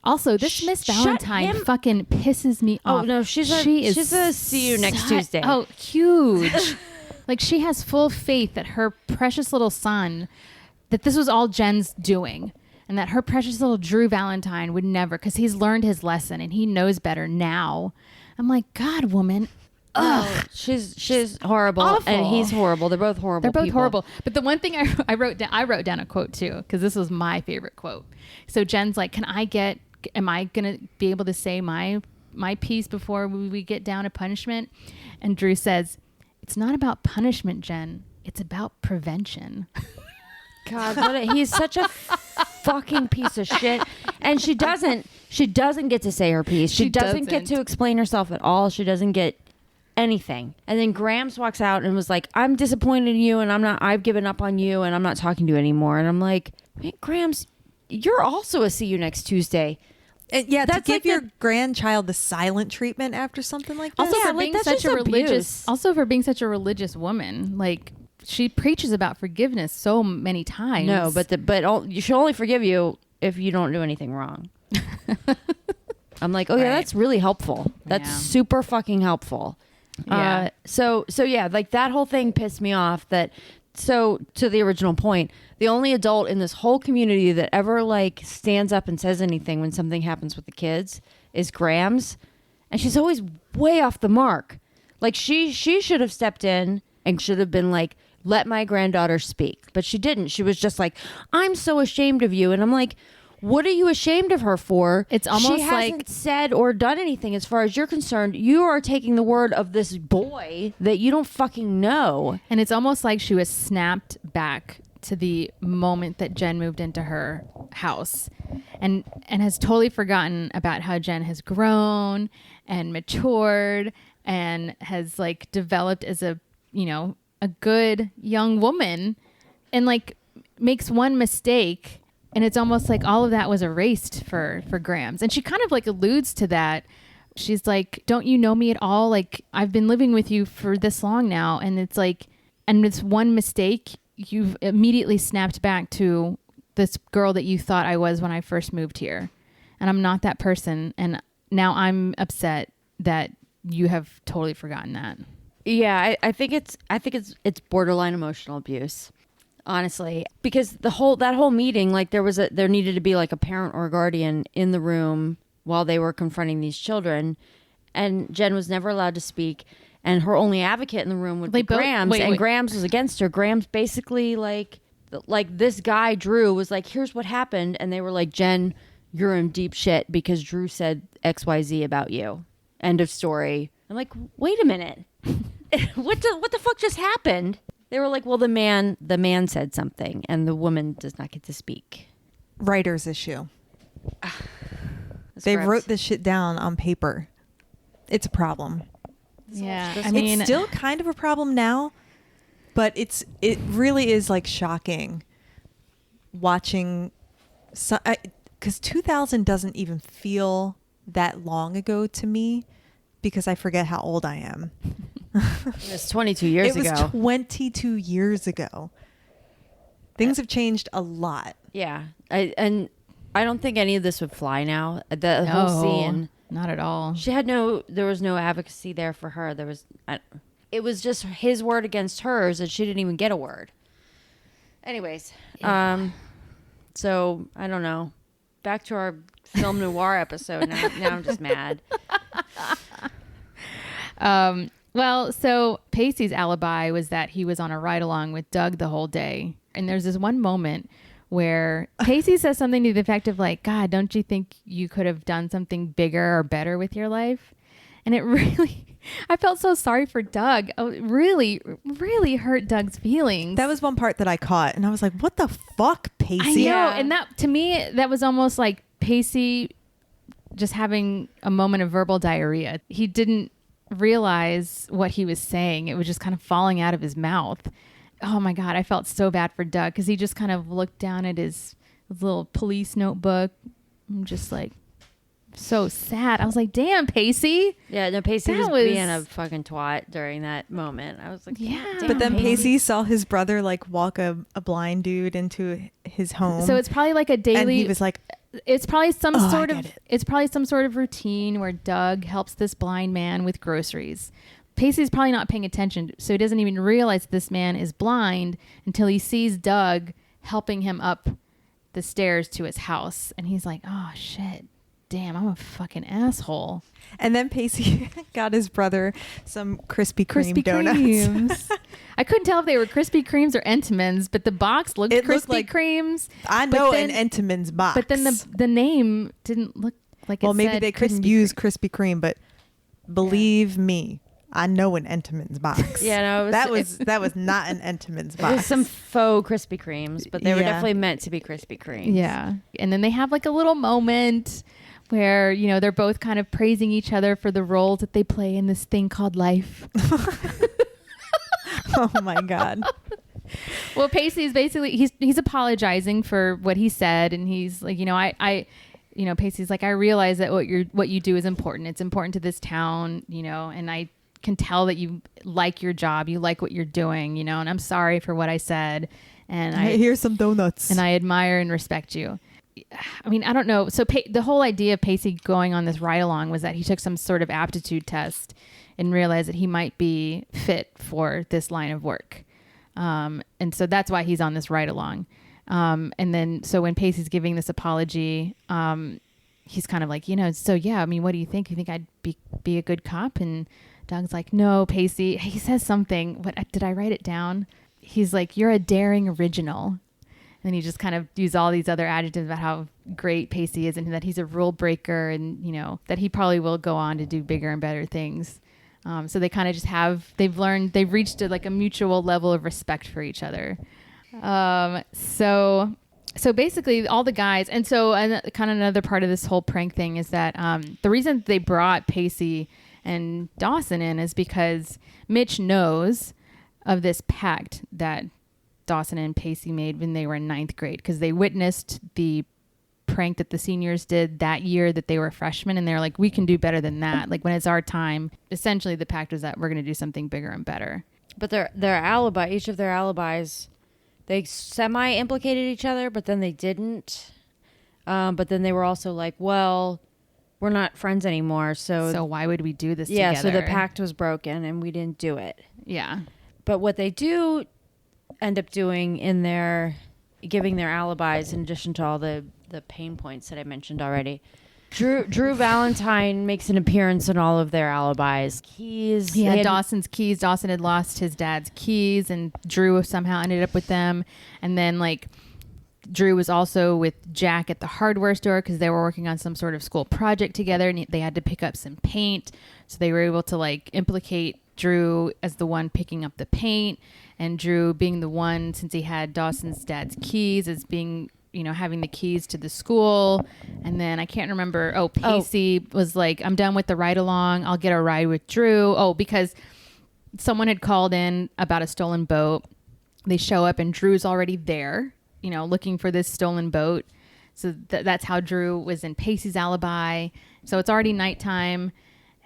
Speaker 1: also, this Miss Valentine fucking pisses me off.
Speaker 3: Oh no, she's a see you next Tuesday.
Speaker 1: Oh, huge. Like she has full faith that her precious little son, that this was all Jen's doing, and that her precious little Drew Valentine would never, because he's learned his lesson and he knows better now. I'm like, God, woman. Ugh.
Speaker 3: She's horrible,
Speaker 1: awful.
Speaker 3: And he's horrible. They're both horrible.
Speaker 1: They're both
Speaker 3: people.
Speaker 1: horrible. But the one thing I wrote down a quote too, because this was my favorite quote. So Jen's like, am I gonna be able to say my piece before we get down to punishment? And Drew says, "It's not about punishment, Jen. It's about prevention."
Speaker 3: God, he's such a fucking piece of shit. And she doesn't get to say her piece. She doesn't get to explain herself at all. She doesn't get anything. And then Grams walks out and was like, "I'm disappointed in you, and I've given up on you, and I'm not talking to you anymore." And I'm like, "Hey, Grams, you're also a see you next Tuesday."
Speaker 2: Yeah, that's to give your grandchild the silent treatment after something like this.
Speaker 1: Also, for being such a
Speaker 3: abuse.
Speaker 1: religious woman, like she preaches about forgiveness so many times.
Speaker 3: No, but she'll only forgive you if you don't do anything wrong. I'm like, oh yeah, that's really helpful. That's super fucking helpful.
Speaker 1: Yeah.
Speaker 3: So yeah, like that whole thing pissed me off. So to the original point, the only adult in this whole community that ever like stands up and says anything when something happens with the kids is Grams. And she's always way off the mark. Like she should have stepped in and should have been like, "Let my granddaughter speak." But she didn't. She was just like, "I'm so ashamed of you." And I'm like, what are you ashamed of her for?
Speaker 1: It's almost
Speaker 3: she hasn't said or done anything as far as you're concerned. You are taking the word of this boy that you don't fucking know.
Speaker 1: And it's almost like she was snapped back to the moment that Jen moved into her house and has totally forgotten about how Jen has grown and matured and has like developed as a, you know, a good young woman, and like makes one mistake. And it's almost like all of that was erased for Grams. And she kind of like alludes to that. She's like, "Don't you know me at all? Like, I've been living with you for this long now." And it's like, and it's one mistake, you've immediately snapped back to this girl that you thought I was when I first moved here. And I'm not that person. And now I'm upset that you have totally forgotten that.
Speaker 3: Yeah, I think it's borderline emotional abuse. Honestly, because that whole meeting, like there needed to be like a parent or a guardian in the room while they were confronting these children, and Jen was never allowed to speak, and her only advocate in the room would be Grams, and Grams was against her. Grams basically like this guy Drew was like, "Here's what happened," and they were like, "Jen, you're in deep shit because Drew said XYZ about you. End of story." I'm like, wait a minute, what the fuck just happened? They were like, well, the man said something, and the woman does not get to speak.
Speaker 2: Writer's issue. They wrote this shit down on paper. It's a problem.
Speaker 1: Yeah,
Speaker 2: I mean, it's still kind of a problem now, but it really is like shocking watching. Because 2000 doesn't even feel that long ago to me, because I forget how old I am.
Speaker 3: It was 22 years ago.
Speaker 2: It was 22 years ago. Things have changed a lot.
Speaker 3: Yeah. I don't think any of this would fly now. The whole scene.
Speaker 1: Not at all.
Speaker 3: There was no advocacy there for her. It was just his word against hers, and she didn't even get a word. Anyways, so I don't know. Back to our film noir episode. Now I'm just mad.
Speaker 1: Well, so Pacey's alibi was that he was on a ride along with Doug the whole day. And there's this one moment where Pacey says something to the effect of like, God, don't you think you could have done something bigger or better with your life? And it really, I felt so sorry for Doug. Oh, it really, really hurt Doug's feelings.
Speaker 2: That was one part that I caught, and I was like, what the fuck, Pacey?
Speaker 1: I know.
Speaker 3: Yeah.
Speaker 1: And that, to me, that was almost like Pacey just having a moment of verbal diarrhea. He didn't realize what he was saying. It was just kind of falling out of his mouth. Oh my God, I felt so bad for Doug because he just kind of looked down at his little police notebook. I'm just like, so sad. I was like, damn, Pacey.
Speaker 3: Yeah, no, Pacey
Speaker 1: That
Speaker 3: was
Speaker 1: was-
Speaker 3: being a fucking twat during that moment. I was like,
Speaker 1: Yeah.
Speaker 3: damn,
Speaker 2: But then Pacey saw his brother like walk a blind dude into his home.
Speaker 1: So it's probably like a
Speaker 2: and
Speaker 1: daily.
Speaker 2: he was like,
Speaker 1: It's probably some
Speaker 2: Oh, I
Speaker 1: sort of.
Speaker 2: get it.
Speaker 1: It's probably some sort of routine where Doug helps this blind man with groceries. Pacey's probably not paying attention, so he doesn't even realize this man is blind until he sees Doug helping him up the stairs to his house, and he's like, "Oh shit, damn, I'm a fucking asshole."
Speaker 2: and then Pacey got his brother some Krispy Kreme
Speaker 1: Krispy
Speaker 2: donuts.
Speaker 1: Kremes. I couldn't tell if they were Krispy Kremes or Entenmann's, but the box looked
Speaker 2: It looked
Speaker 1: Krispy
Speaker 2: like-
Speaker 1: Kremes.
Speaker 2: I
Speaker 1: But
Speaker 2: know
Speaker 1: then-
Speaker 2: an Entenmann's box.
Speaker 1: But then the name didn't look like it
Speaker 2: well, maybe
Speaker 1: said
Speaker 2: they couldn't
Speaker 1: Krispy
Speaker 2: use
Speaker 1: Kreme.
Speaker 2: Krispy Kreme, but believe me, I know an Entenmann's box.
Speaker 3: Yeah, no,
Speaker 2: that was not an Entenmann's
Speaker 3: it was
Speaker 2: box.
Speaker 3: some faux Krispy Kremes, but they were
Speaker 2: Yeah.
Speaker 3: definitely meant to be Krispy Kremes.
Speaker 1: Yeah. And then they have like a little moment where, you know, they're both kind of praising each other for the roles that they play in this thing called life.
Speaker 2: Oh my God.
Speaker 1: Well, Pacey's basically, he's apologizing for what he said. And he's like, you know, I you know, Pacey's like, I realize that what you do is important. It's important to this town, you know, and I can tell that you like your job. You like what you're doing, you know, and I'm sorry for what I said. And
Speaker 2: Here's some donuts.
Speaker 1: and I admire and respect you. I mean, I don't know. So the whole idea of Pacey going on this ride along was that he took some sort of aptitude test and realized that he might be fit for this line of work. And so that's why he's on this ride along. And then, so when Pacey's giving this apology, he's kind of like, you know, so yeah, I mean, what do you think? You think I'd be a good cop? And Doug's like, no, Pacey. He says something. What did I write it down? He's like, you're a daring original. And then he just kind of used all these other adjectives about how great Pacey is and that he's a rule breaker and, you know, that he probably will go on to do bigger and better things. So they kind of just they've reached a mutual level of respect for each other. So basically all the guys, and so kind of another part of this whole prank thing is that the reason they brought Pacey and Dawson in is because Mitch knows of this pact that Dawson and Pacey made when they were in 9th grade, because they witnessed the prank that the seniors did that year that they were freshmen, and they're like, we can do better than that. Like, when it's our time, essentially the pact was that we're going to do something bigger and better.
Speaker 3: But each of their alibis, they semi-implicated each other, but then they didn't. But then they were also like, well, we're not friends anymore, so
Speaker 1: why would we do this
Speaker 3: yeah,
Speaker 1: together?
Speaker 3: so the pact was broken and we didn't do it.
Speaker 1: Yeah.
Speaker 3: But what they do end up doing in their giving their alibis, in addition to all the pain points that I mentioned already, Drew Valentine makes an appearance in all of their alibis. Keys.
Speaker 1: He had Dawson's keys. Dawson had lost his dad's keys, and Drew somehow ended up with them. And then, like, Drew was also with Jack at the hardware store because they were working on some sort of school project together, and they had to pick up some paint. So they were able to, like, implicate Drew as the one picking up the paint, and Drew being the one, since he had Dawson's dad's keys, as being, you know, having the keys to the school. And then I can't remember. Pacey was like, I'm done with the ride along. I'll get a ride with Drew. Because someone had called in about a stolen boat. They show up and Drew's already there, you know, looking for this stolen boat. So that's how Drew was in Pacey's alibi. So it's already nighttime,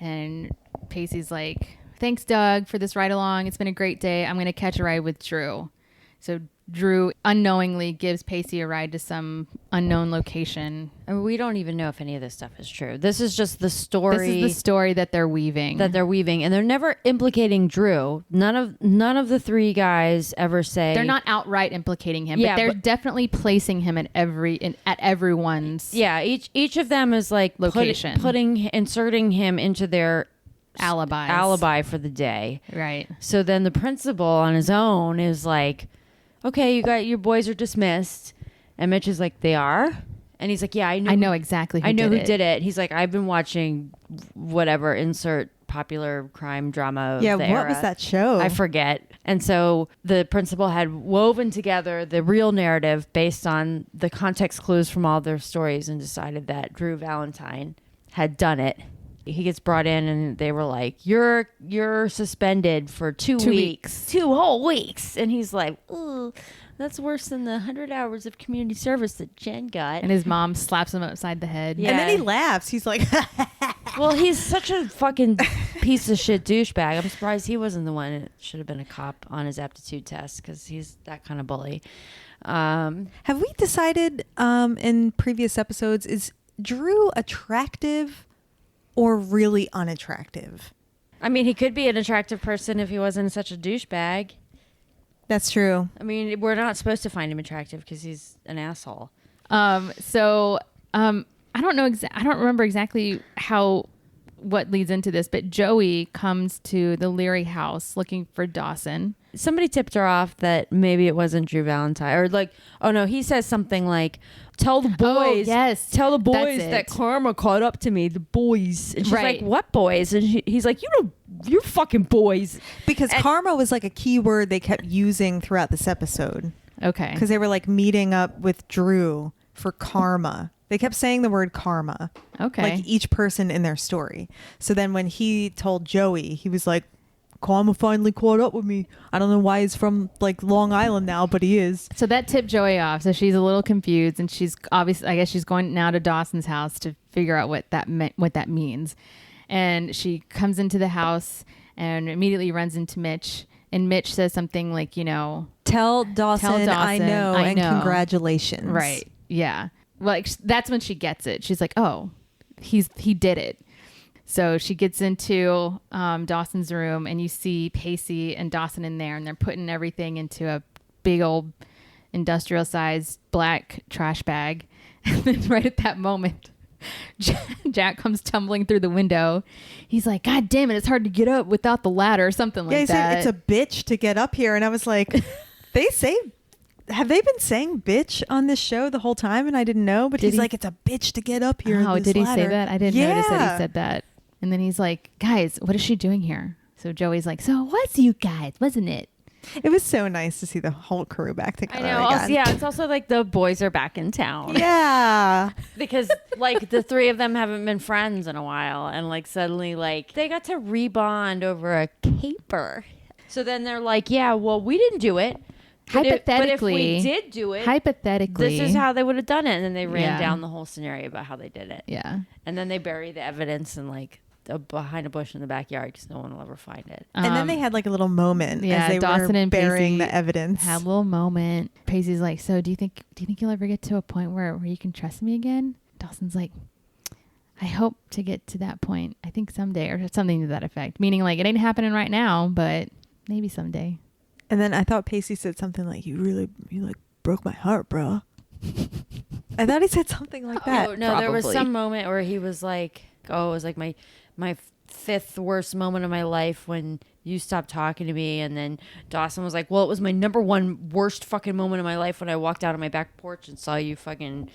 Speaker 1: and Pacey's like, thanks, Doug, for this ride along. It's been a great day. I'm going to catch a ride with Drew. So Drew unknowingly gives Pacey a ride to some unknown location.
Speaker 3: And we don't even know if any of this stuff is true. This is just the story.
Speaker 1: This is the story that they're weaving.
Speaker 3: and they're never implicating Drew. None of the three guys ever say
Speaker 1: They're not outright implicating him,
Speaker 3: Yeah,
Speaker 1: but they're
Speaker 3: but-
Speaker 1: definitely placing him at everyone's
Speaker 3: Yeah, each of them is like
Speaker 1: Location.
Speaker 3: inserting him into their
Speaker 1: alibi
Speaker 3: for the day.
Speaker 1: Right.
Speaker 3: So then the principal on his own is like, okay, your boys are dismissed. And Mitch is like, they are? And he's like, yeah, I
Speaker 1: I know exactly who
Speaker 3: who did it. He's like, I've been watching whatever, insert popular crime drama of
Speaker 2: Yeah,
Speaker 3: the
Speaker 2: what
Speaker 3: era.
Speaker 2: was that show?
Speaker 3: I forget. And so the principal had woven together the real narrative based on the context clues from all their stories and decided that Drew Valentine had done it. He gets brought in and they were like, you're suspended for 2 weeks. 2 whole weeks. And he's like, ooh, that's worse than the 100 hours of community service that Jen got.
Speaker 1: And his mom slaps him upside the head.
Speaker 3: Yeah.
Speaker 2: And then he laughs. He's like,
Speaker 3: Well, he's such a fucking piece of shit douchebag. I'm surprised he wasn't the one that should have been a cop on his aptitude test because he's that kind of bully.
Speaker 2: have we decided in previous episodes, is Drew attractive or really unattractive?
Speaker 3: I mean, he could be an attractive person if he wasn't such a douchebag.
Speaker 2: That's true.
Speaker 3: I mean, we're not supposed to find him attractive because he's an asshole.
Speaker 1: I don't know. I don't remember exactly what leads into this, but Joey comes to the Leary house looking for Dawson.
Speaker 3: Somebody tipped her off that maybe it wasn't Drew Valentine, or like, oh no, he says something like, "Tell the boys,
Speaker 1: yes,
Speaker 3: tell the boys
Speaker 1: that's
Speaker 3: that
Speaker 1: it.
Speaker 3: karma caught up to me." The boys, and she's
Speaker 1: Right.
Speaker 3: like, "What boys?" And he's like, "You're fucking boys."
Speaker 2: Because karma was like a key word they kept using throughout this episode.
Speaker 1: Okay.
Speaker 2: Because they were like meeting up with Drew for karma. They kept saying the word karma.
Speaker 1: Okay.
Speaker 2: Like each person in their story. So then when he told Joey, he was like, karma finally caught up with me. I don't know why he's from like Long Island now, but he is.
Speaker 1: So that tipped Joey off. So she's a little confused, and she's obviously, I guess, she's going now to Dawson's house to figure out what that means. And she comes into the house and immediately runs into Mitch. And Mitch says something like,
Speaker 2: Tell Dawson, I
Speaker 1: Dawson,
Speaker 2: know,
Speaker 1: I
Speaker 2: and
Speaker 1: know.
Speaker 2: Congratulations.
Speaker 1: right, yeah. Like that's when she gets it. She's like, oh, he did it. So she gets into Dawson's room, and you see Pacey and Dawson in there, and they're putting everything into a big old industrial-sized black trash bag. And then right at that moment, Jack comes tumbling through the window. He's like, God damn it, it's hard to get up without the ladder or something
Speaker 2: Yeah, he
Speaker 1: like that.
Speaker 2: said it's a bitch to get up here. And I was like, have they been saying bitch on this show the whole time? And I didn't know, but
Speaker 1: Did
Speaker 2: he's
Speaker 1: he?
Speaker 2: like, it's a bitch to get up here.
Speaker 1: Oh,
Speaker 2: in this
Speaker 1: did he say
Speaker 2: ladder.
Speaker 1: that? I didn't notice that
Speaker 2: Yeah.
Speaker 1: he said that. And then he's like, guys, what is she doing here? So Joey's like, so it was you guys, wasn't it?
Speaker 2: It was so nice to see the whole crew back
Speaker 3: I
Speaker 2: together.
Speaker 3: know.
Speaker 2: Again.
Speaker 3: Also, yeah, it's also like the boys are back in town.
Speaker 2: Yeah.
Speaker 3: Because like the three of them haven't been friends in a while, and like suddenly like they got to rebond over a caper. So then they're like, yeah, well, we didn't do it. But if we did do it,
Speaker 1: Hypothetically.
Speaker 3: this is how they would have done it. And then they ran
Speaker 1: Yeah.
Speaker 3: down the whole scenario about how they did it.
Speaker 1: Yeah.
Speaker 3: And then they bury the evidence in like behind a bush in the backyard because no one will ever find it.
Speaker 2: And then they had like a little moment as they
Speaker 1: Dawson
Speaker 2: were
Speaker 1: and
Speaker 2: burying
Speaker 1: Pacey
Speaker 2: the evidence.
Speaker 1: had a little moment. Pacey's like, so do you think you'll ever get to a point where you can trust me again? Dawson's like, I hope to get to that point. I think someday, or something to that effect. Meaning like it ain't happening right now, but maybe someday.
Speaker 2: And then I thought Pacey said something like, you like broke my heart, bro. I thought he said something like that.
Speaker 3: Oh no, there was
Speaker 1: probably.
Speaker 3: some moment where he was like, "Oh, it was like my fifth worst moment of my life when you stopped talking to me." And then Dawson was like, "Well, it was my number one worst fucking moment of my life when I walked out on my back porch and saw you fucking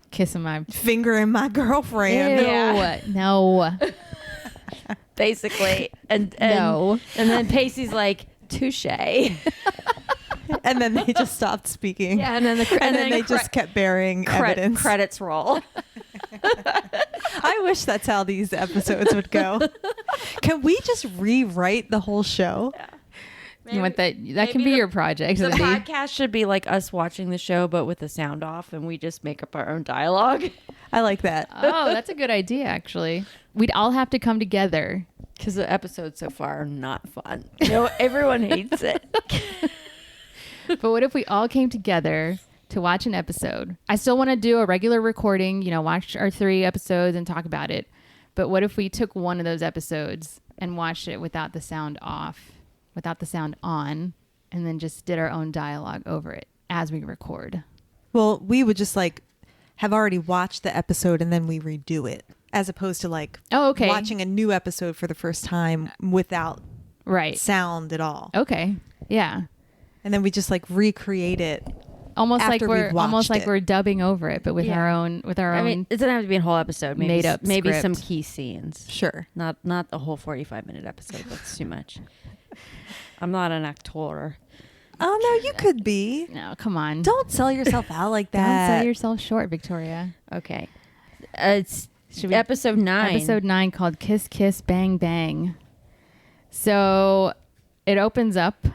Speaker 1: Kissing my
Speaker 2: Fingering my girlfriend.
Speaker 1: Ew.
Speaker 3: Yeah.
Speaker 1: No.
Speaker 3: basically." And
Speaker 1: No.
Speaker 3: and then Pacey's like, "Touche."
Speaker 2: And then they just stopped speaking.
Speaker 3: Yeah, and then
Speaker 2: And then they just kept burying evidence.
Speaker 3: credits roll.
Speaker 2: I wish that's how these episodes would go. Can we just rewrite the whole show?
Speaker 1: You want that can
Speaker 3: maybe
Speaker 1: be
Speaker 3: the-
Speaker 1: your project.
Speaker 3: The
Speaker 1: Cindy.
Speaker 3: podcast should be like us watching the show, but with the sound off, and we just make up our own dialogue.
Speaker 2: I like that.
Speaker 1: Oh, that's a good idea, actually. We'd all have to come together.
Speaker 3: Because the episodes so far are not fun. No, everyone hates it.
Speaker 1: But what if we all came together to watch an episode? I still want to do a regular recording, watch our 3 episodes and talk about it. But what if we took one of those episodes and watched it without the sound off, without the sound on, and then just did our own dialogue over it as we record?
Speaker 2: Well, we would just have already watched the episode and then we redo it, as opposed to watching a new episode for the first time without sound at all.
Speaker 1: Okay. Yeah.
Speaker 2: And then we just recreate it.
Speaker 1: Almost
Speaker 2: after we've watched it.
Speaker 1: we're dubbing over it, but with our own
Speaker 3: I mean, it doesn't have to be a whole episode. Maybe
Speaker 1: made up
Speaker 3: maybe
Speaker 1: script.
Speaker 3: some key scenes.
Speaker 2: Sure.
Speaker 3: Not the whole 45-minute episode. That's too much. I'm not an actor.
Speaker 2: Oh no, you could be.
Speaker 1: No, come on.
Speaker 2: Don't sell yourself out like
Speaker 1: Don't
Speaker 2: that.
Speaker 1: sell yourself short, Victoria.
Speaker 3: Okay. It's episode 9.
Speaker 1: Episode 9 called Kiss Kiss Bang Bang. So it opens up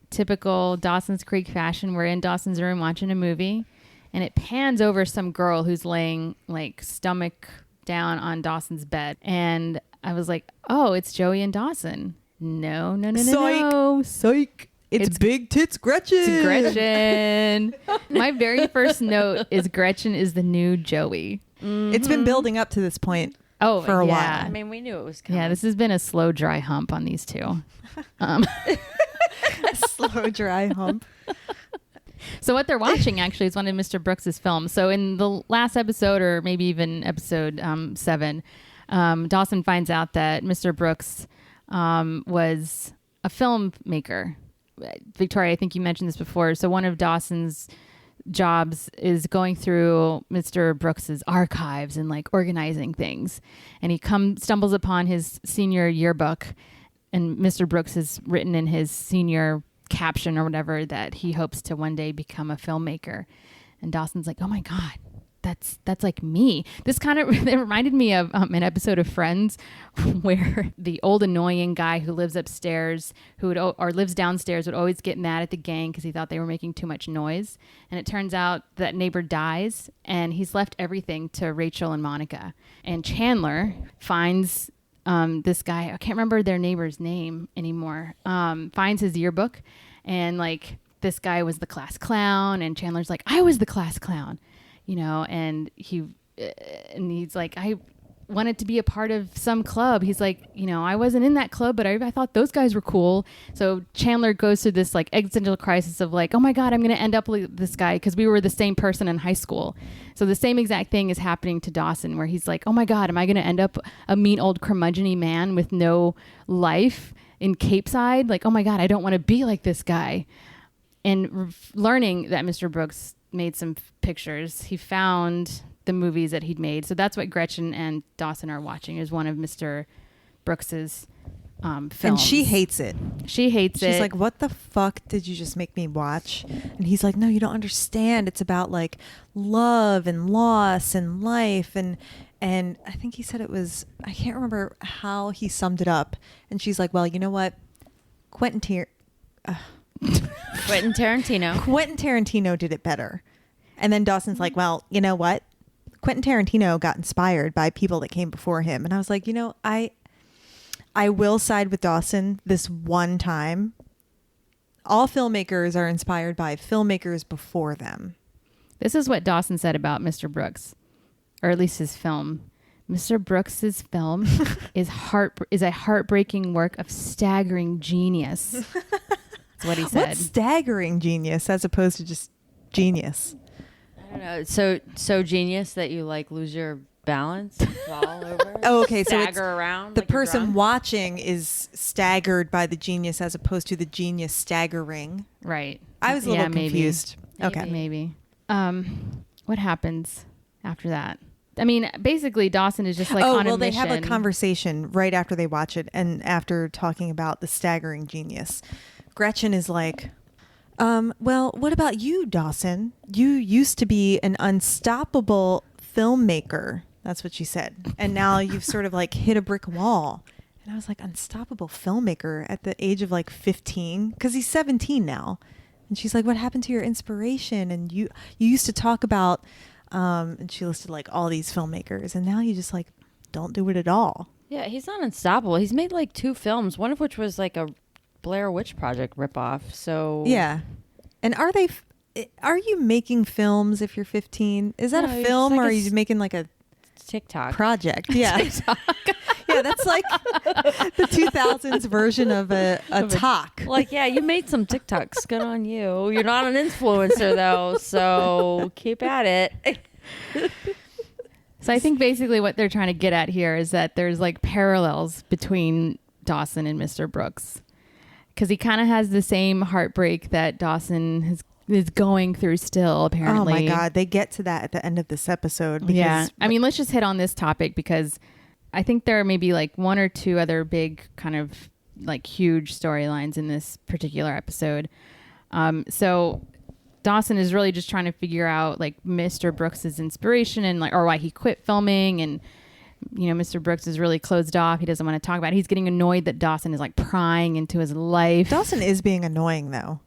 Speaker 1: typical Dawson's Creek fashion. We're in Dawson's room watching a movie, and it pans over some girl who's laying stomach down on Dawson's bed. And I was like, oh, it's Joey and Dawson. No.
Speaker 2: Psych. It's Big Tits Gretchen.
Speaker 1: It's Gretchen. My very first note is Gretchen is the new Joey.
Speaker 2: Mm-hmm. It's been building up to this point for a while.
Speaker 3: I mean, we knew it was coming.
Speaker 1: Yeah, this has been a slow, dry hump on these two.
Speaker 2: Slow, dry hump.
Speaker 1: So what they're watching actually is one of Mr. Brooks's films. So in the last episode, or maybe even episode 7, Dawson finds out that Mr. Brooks was a filmmaker. Victoria, I think you mentioned this before. So one of Dawson's jobs is going through Mr. Brooks's archives and organizing things. And he stumbles upon his senior yearbook, and Mr. Brooks has written in his senior caption or whatever that he hopes to one day become a filmmaker. And Dawson's like, oh my God, that's like me. This kind of it reminded me of an episode of Friends where the old annoying guy who lives upstairs or lives downstairs would always get mad at the gang because he thought they were making too much noise. And it turns out that neighbor dies and he's left everything to Rachel and Monica. And Chandler finds this guy, I can't remember their neighbor's name anymore, finds his yearbook, and this guy was the class clown, and Chandler's like, I was the class clown, and he's like, I wanted to be a part of some club. He's like, I wasn't in that club, but I thought those guys were cool. So Chandler goes through this existential crisis of oh my God, I'm going to end up like this guy because we were the same person in high school. So the same exact thing is happening to Dawson, where he's like, oh my God, am I going to end up a mean old curmudgeon-y man with no life in Cape Side? Oh my God, I don't want to be like this guy. And learning that Mr. Brooks made some pictures, he found the movies that he'd made. So that's what Gretchen and Dawson are watching, is one of Mr. Brooks's films.
Speaker 2: And she hates it.
Speaker 1: She's
Speaker 2: She's like, what the fuck did you just make me watch? And he's like, no, you don't understand. It's about love and loss and life. And I think he said it was, I can't remember how he summed it up. And she's like, well, you know what? Quentin Tarantino did it better. And then Dawson's like, well, you know what? Quentin Tarantino got inspired by people that came before him. And I was like, I will side with Dawson this one time. All filmmakers are inspired by filmmakers before them.
Speaker 1: This is what Dawson said about Mr. Brooks, or at least his film. Mr. Brooks's film is a heartbreaking work of staggering genius. That's what he said.
Speaker 2: What's staggering genius as opposed to just genius?
Speaker 3: I don't know. So genius that you lose your balance, fall over.
Speaker 2: Oh, okay. So
Speaker 3: stagger around.
Speaker 2: The person watching is staggered by the genius as opposed to the genius staggering.
Speaker 1: Right.
Speaker 2: I was a little confused.
Speaker 1: Maybe. Okay. Maybe. What happens after that? I mean, basically Dawson is just on a mission.
Speaker 2: They have a conversation right after they watch it, and after talking about the staggering genius, Gretchen is like, well, what about you, Dawson? You used to be an unstoppable filmmaker. That's what she said. And now you've sort of hit a brick wall. And I was like, unstoppable filmmaker at the age of 15? Because he's 17 now. And she's like, what happened to your inspiration? And you used to talk about, and she listed all these filmmakers. And now you just don't do it at all.
Speaker 3: Yeah, he's not unstoppable. He's made 2 films, one of which was a Blair Witch Project ripoff. So
Speaker 2: yeah, And are you making films if you're 15? Is that
Speaker 3: No,
Speaker 2: a
Speaker 3: you're
Speaker 2: film,
Speaker 3: just like
Speaker 2: or are
Speaker 3: a
Speaker 2: you making like a
Speaker 3: TikTok.
Speaker 2: project? Yeah. Yeah, that's like the 2000s version of a talk.
Speaker 3: Like, yeah, you made some TikToks. Good on you. You're not an influencer though, so keep at it.
Speaker 1: So I think basically what they're trying to get at here is that there's like parallels between Dawson and Mr. Brooks, because he kind of has the same heartbreak that Dawson is going through still, apparently.
Speaker 2: Oh my God, they get to that at the end of this episode. Because,
Speaker 1: Yeah. I mean, let's just hit on this topic because I think there are maybe like one or two other big kind of like huge storylines in this particular episode. So Dawson is really just trying to figure out like Mr. Brooks's inspiration and like, or why he quit filming. And, you know, Mr. Brooks is really closed off. He doesn't want to talk about it. He's getting annoyed that Dawson is like prying into his life.
Speaker 2: Dawson is being annoying though.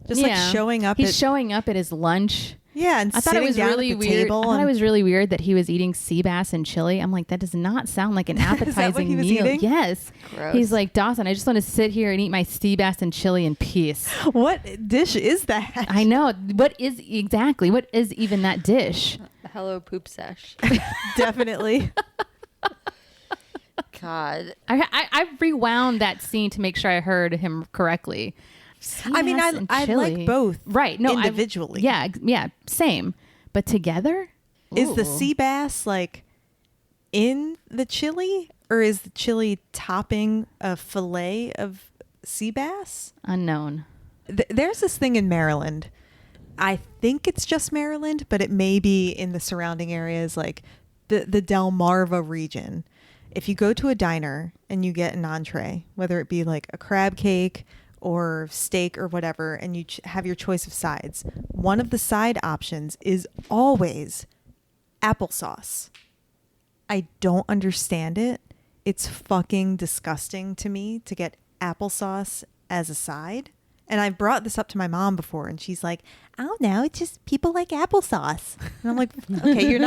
Speaker 2: Just like showing up.
Speaker 1: He's showing up at his lunch.
Speaker 2: Yeah, and
Speaker 1: I thought it was really weird. I thought it was really weird that he was eating sea bass and chili. I'm like, that does not sound like an appetizing
Speaker 2: Is that what he was
Speaker 1: meal.
Speaker 2: eating?
Speaker 1: Yes.
Speaker 3: Gross.
Speaker 1: He's like, Dawson, I just want to sit here and eat my sea bass and chili in peace.
Speaker 2: What dish is that?
Speaker 1: I know. What is even that dish?
Speaker 3: Hello, poop sesh.
Speaker 2: Definitely.
Speaker 3: God.
Speaker 1: I rewound that scene to make sure I heard him correctly.
Speaker 2: I mean,
Speaker 1: Sea bass and
Speaker 2: I
Speaker 1: chili.
Speaker 2: like both.
Speaker 1: Right. No,
Speaker 2: individually.
Speaker 1: Yeah. Same. But together?
Speaker 2: Is the
Speaker 1: Ooh.
Speaker 2: sea bass like in the chili, or is the chili topping a fillet of sea bass?
Speaker 1: Unknown.
Speaker 2: There's this thing in Maryland. I think it's just Maryland, but it may be in the surrounding areas, like the Delmarva region. If you go to a diner and you get an entree, whether it be like a crab cake or steak or whatever, and you have your choice of sides, one of the side options is always applesauce. I don't understand it. It's fucking disgusting to me to get applesauce as a side. And I've brought this up to my mom before, and she's like, "I don't know, it's just people like applesauce." And I'm like, "Okay, you're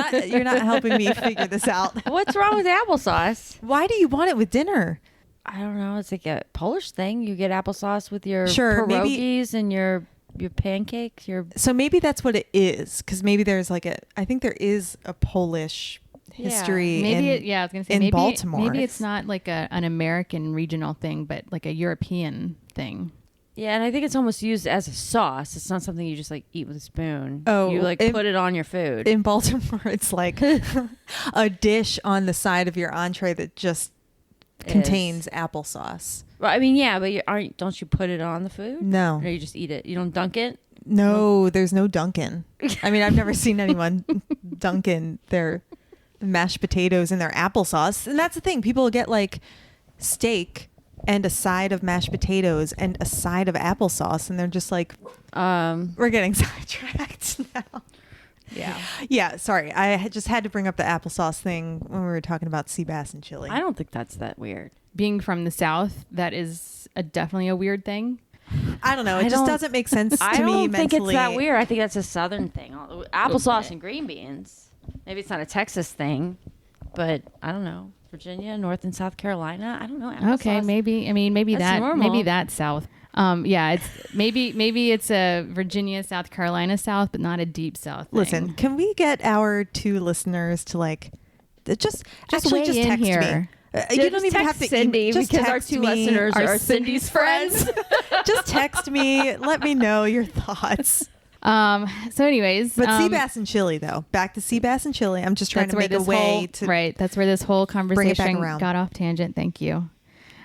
Speaker 2: not helping me figure this out.
Speaker 3: What's wrong with applesauce?
Speaker 2: Why do you want it with dinner?"
Speaker 3: I don't know. It's like a Polish thing. You get applesauce with your
Speaker 2: Sure, maybe-
Speaker 3: pierogies and your pancakes.
Speaker 2: So maybe that's what it is, because maybe there's like I think there is a Polish history.
Speaker 1: Maybe I was gonna say
Speaker 2: in
Speaker 1: maybe
Speaker 2: Baltimore.
Speaker 1: Maybe it's not like an American regional thing, but like a European thing.
Speaker 3: Yeah, and I think it's almost used as a sauce. It's not something you just like eat with a spoon.
Speaker 2: Oh,
Speaker 3: you like put it on your food.
Speaker 2: In Baltimore, it's like a dish on the side of your entree that just contains applesauce.
Speaker 3: Well, I mean, yeah, but don't you put it on the food?
Speaker 2: No.
Speaker 3: Or you just eat it? You don't dunk it?
Speaker 2: No, there's no Dunkin'. I mean, I've never seen anyone Dunkin' their mashed potatoes in their applesauce. And that's the thing. People get like steak and a side of mashed potatoes and a side of applesauce, and they're just like, we're getting sidetracked now.
Speaker 1: Yeah.
Speaker 2: Yeah, sorry. I just had to bring up the applesauce thing when we were talking about sea bass and chili.
Speaker 3: I don't think that's that weird.
Speaker 1: Being from the South, that is definitely a weird thing.
Speaker 2: I don't know.
Speaker 3: I
Speaker 2: It just
Speaker 3: don't-
Speaker 2: doesn't make sense to
Speaker 3: I
Speaker 2: me
Speaker 3: don't think
Speaker 2: mentally.
Speaker 3: it's that weird. I think that's a Southern thing. Applesauce and green beans. Maybe it's not a Texas thing, but I don't know. Virginia, North and South Carolina. I don't know. Applesauce.
Speaker 1: Okay, maybe. I mean, maybe
Speaker 3: That's
Speaker 1: that.
Speaker 3: normal.
Speaker 1: Maybe that's South. Yeah, it's maybe it's a Virginia, South Carolina South, but not a deep South thing.
Speaker 2: Listen, can we get our two listeners to like just actually
Speaker 1: weigh
Speaker 2: just
Speaker 1: in
Speaker 2: text
Speaker 1: here.
Speaker 2: me? You don't even have to
Speaker 3: Cindy
Speaker 2: just
Speaker 3: because our
Speaker 2: text
Speaker 3: two
Speaker 2: me.
Speaker 3: listeners are Cindy's friends.
Speaker 2: Just text me. Let me know your thoughts.
Speaker 1: So, anyways,
Speaker 2: But sea bass and chili, though. Back to sea bass and chili. I'm just trying to make a way to.
Speaker 1: right. That's where this whole
Speaker 2: bring it back
Speaker 1: conversation
Speaker 2: around.
Speaker 1: got off tangent. Thank you.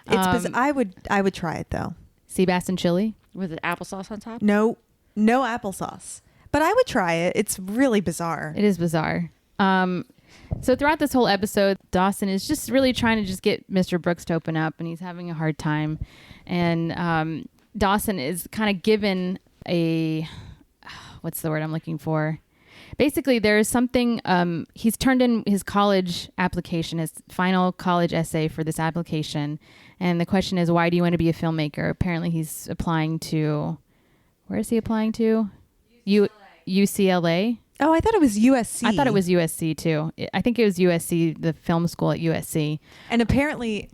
Speaker 2: It's I would try it though.
Speaker 1: Sea bass and chili.
Speaker 3: With the applesauce on top?
Speaker 2: No applesauce. But I would try it. It's really bizarre.
Speaker 1: It is bizarre. So throughout this whole episode, Dawson is just really trying to just get Mr. Brooks to open up, and he's having a hard time. And Dawson is kind of given a, what's the word I'm looking for? Basically, there is something, he's turned in his college application, his final college essay for this application. And the question is, why do you want to be a filmmaker? Apparently he's applying to, where is he applying to? UCLA.
Speaker 2: Oh, I thought it was USC.
Speaker 1: I thought it was USC too. I think it was USC, the film school at USC.
Speaker 2: And apparently,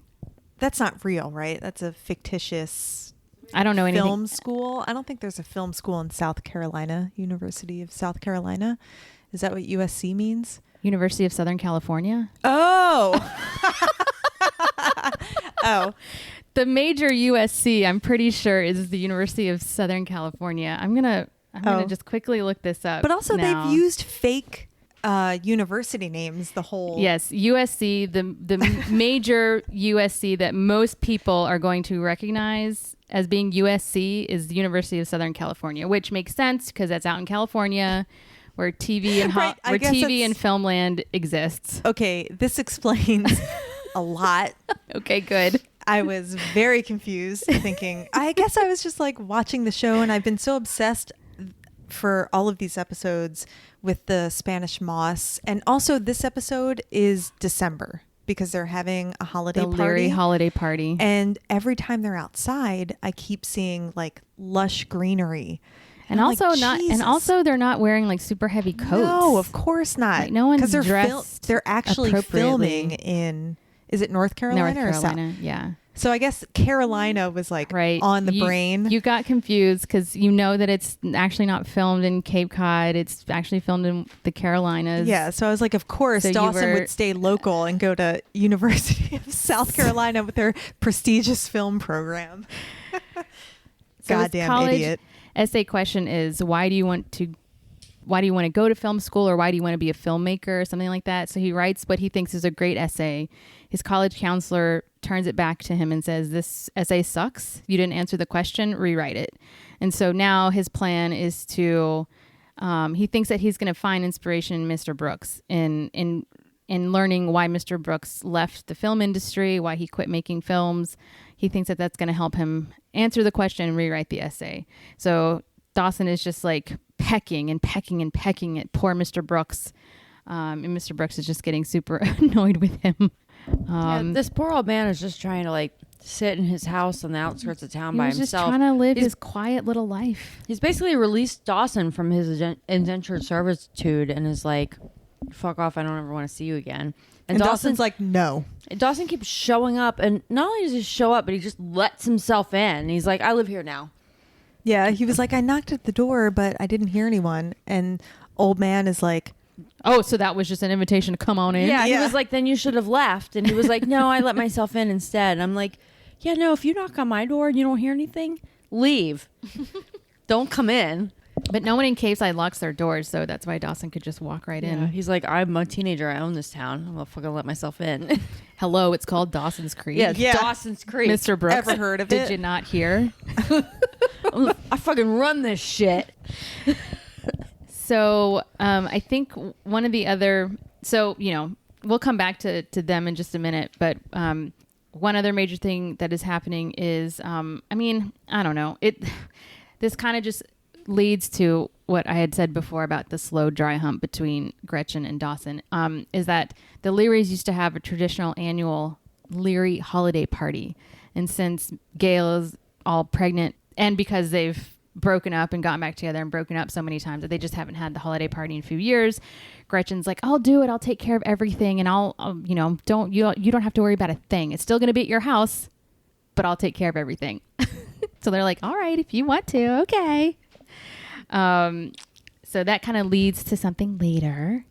Speaker 2: that's not real, right? That's a fictitious
Speaker 1: I don't know anything.
Speaker 2: film school. I don't think there's a film school in South Carolina, University of South Carolina. Is that what USC means?
Speaker 1: University of Southern California.
Speaker 2: Oh. Oh.
Speaker 1: The major USC, I'm pretty sure, is the University of Southern California. I'm gonna just quickly look this up.
Speaker 2: But also
Speaker 1: now.
Speaker 2: they've used fake university names the whole.
Speaker 1: Yes, USC, the major USC that most people are going to recognize as being USC is the University of Southern California, which makes sense because that's out in California, where TV and
Speaker 2: Right, I
Speaker 1: where
Speaker 2: guess
Speaker 1: TV
Speaker 2: that's-
Speaker 1: and filmland exists.
Speaker 2: Okay, this explains a lot.
Speaker 1: Okay, good.
Speaker 2: I was very confused, thinking, I guess I was just like watching the show, and I've been so obsessed for all of these episodes with the Spanish moss. And also, this episode is December because they're having a holiday
Speaker 1: The
Speaker 2: party.
Speaker 1: Leary holiday party.
Speaker 2: And every time they're outside, I keep seeing like lush greenery.
Speaker 1: And
Speaker 2: I'm
Speaker 1: also
Speaker 2: like, Jesus.
Speaker 1: they're not wearing like super heavy coats.
Speaker 2: No, of course not.
Speaker 1: Like, no one's
Speaker 2: because
Speaker 1: dressed
Speaker 2: they're actually
Speaker 1: appropriately.
Speaker 2: filming in. Is it North Carolina
Speaker 1: North
Speaker 2: or South?
Speaker 1: Carolina, yeah.
Speaker 2: So I guess Carolina was like
Speaker 1: Right.
Speaker 2: on the
Speaker 1: You-
Speaker 2: brain.
Speaker 1: You got confused because you know that it's actually not filmed in Cape Cod. It's actually filmed in the Carolinas.
Speaker 2: Yeah, so I was like, of course,
Speaker 1: So you
Speaker 2: Dawson
Speaker 1: were-
Speaker 2: would stay local and go to University of South Carolina with their prestigious film program.
Speaker 1: So his
Speaker 2: Goddamn
Speaker 1: college
Speaker 2: idiot.
Speaker 1: essay question is, why do you want to go to film school, or why do you want to be a filmmaker or something like that? So he writes what he thinks is a great essay. His college counselor turns it back to him and says, this essay sucks. You didn't answer the question, rewrite it. And so now his plan is to, he thinks that he's going to find inspiration in Mr. Brooks in learning why Mr. Brooks left the film industry, why he quit making films. He thinks that that's going to help him answer the question and rewrite the essay. So Dawson is just like pecking and pecking and pecking at poor Mr. Brooks. And Mr. Brooks is just getting super annoyed with him.
Speaker 3: This poor old man is just trying to like sit in his house on the outskirts of town
Speaker 1: He
Speaker 3: by
Speaker 1: was just
Speaker 3: himself.
Speaker 1: trying to live
Speaker 3: He's-
Speaker 1: his quiet little life.
Speaker 3: He's basically released Dawson from his indentured servitude and is like, fuck off, I don't ever want to see you again.
Speaker 2: And Dawson's like, no.
Speaker 3: Dawson keeps showing up, and not only does he show up, but he just lets himself in. And he's like, I live here now.
Speaker 2: Yeah, he was like, I knocked at the door, but I didn't hear anyone. And old man is like,
Speaker 1: Oh, so that was just an invitation to come on in?
Speaker 3: Yeah, he
Speaker 2: Yeah.
Speaker 3: was like, then you should have left. And he was like, no, I let myself in instead. And I'm like, yeah, no, if you knock on my door and you don't hear anything, leave. Don't come in.
Speaker 1: But no one in Capeside locks their doors, so that's why Dawson could just walk right
Speaker 3: Yeah,
Speaker 1: in.
Speaker 3: he's like, I'm a teenager. I own this town. I'm fucking let myself in.
Speaker 1: Hello, it's called Dawson's Creek.
Speaker 3: Yeah,
Speaker 2: Yeah.
Speaker 3: Dawson's Creek.
Speaker 1: Mr. Brooks.
Speaker 2: Ever heard of
Speaker 1: Did
Speaker 2: it?
Speaker 1: you not hear?
Speaker 3: I fucking run this shit.
Speaker 1: So I think one of the other, so, we'll come back to them in just a minute, but one other major thing that is happening is, I don't know, this kind of just leads to what I had said before about the slow dry hump between Gretchen and Dawson, is that the Learys used to have a traditional annual Leary holiday party. And since Gail is all pregnant, and because they've broken up and gotten back together and broken up so many times that they just haven't had the holiday party in a few years, Gretchen's like, I'll do it. I'll take care of everything. And I'll you don't have to worry about a thing. It's still going to be at your house, but I'll take care of everything. So they're like, all right, if you want to, okay. So that kind of leads to something later.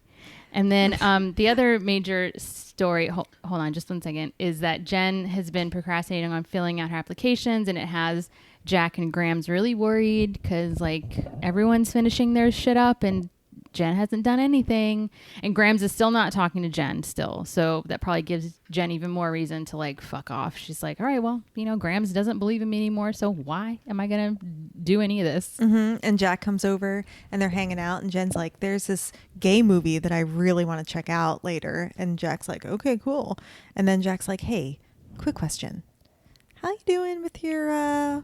Speaker 1: And then the other major story, hold on just 1 second, is that Jen has been procrastinating on filling out her applications, and it has Jack and Graham's really worried because like everyone's finishing their shit up and Jen hasn't done anything, and Graham's is still not talking to Jen still. So that probably gives Jen even more reason to like fuck off. She's like, all right, well, Graham's doesn't believe in me anymore. So why am I going to do any of this?
Speaker 2: mm-hmm. And Jack comes over and they're hanging out. And Jen's like, there's this gay movie that I really want to check out later. And Jack's like, okay, cool. And then Jack's like, hey, quick question. How you doing with your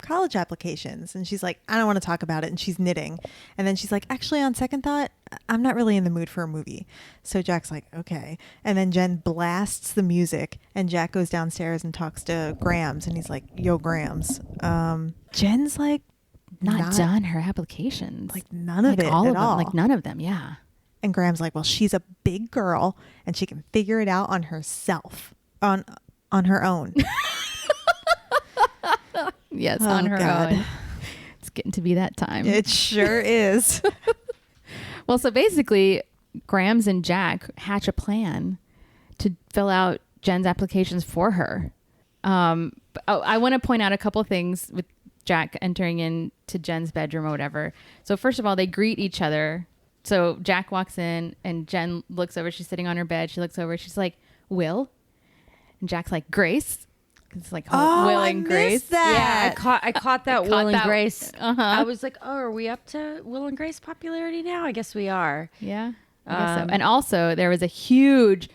Speaker 2: college applications? And she's like, I don't want to talk about it. And she's knitting. And then she's like, actually, on second thought, I'm not really in the mood for a movie. So Jack's like, okay. And then Jen blasts the music and Jack goes downstairs and talks to Grams, and he's like, yo, Grams. Jen's like,
Speaker 1: Not done her applications.
Speaker 2: like none of
Speaker 1: like
Speaker 2: it
Speaker 1: all
Speaker 2: at
Speaker 1: of them.
Speaker 2: all.
Speaker 1: Like none of them. Yeah.
Speaker 2: And Graham's like, well, she's a big girl and she can figure it out on herself, on her own.
Speaker 1: Yes,
Speaker 2: Oh,
Speaker 1: on her
Speaker 2: God.
Speaker 1: own. It's getting to be that time.
Speaker 2: It sure is.
Speaker 1: Well, so basically, Grams and Jack hatch a plan to fill out Jen's applications for her. I want to point out a couple things with Jack entering into Jen's bedroom or whatever. So first of all, they greet each other. So Jack walks in and Jen looks over. She's sitting on her bed. She looks over. She's like, Will? And Jack's like, Grace? It's like
Speaker 2: Oh,
Speaker 1: Will
Speaker 2: I
Speaker 1: and
Speaker 2: missed
Speaker 1: Grace.
Speaker 2: that.
Speaker 3: Yeah, I caught that
Speaker 1: Caught
Speaker 3: Will and
Speaker 1: that.
Speaker 3: Grace.
Speaker 1: Uh-huh.
Speaker 3: I was like, oh, are we up to Will and Grace popularity now? I guess we are.
Speaker 1: Yeah. I guess so.
Speaker 3: Um,
Speaker 1: And also there was a huge,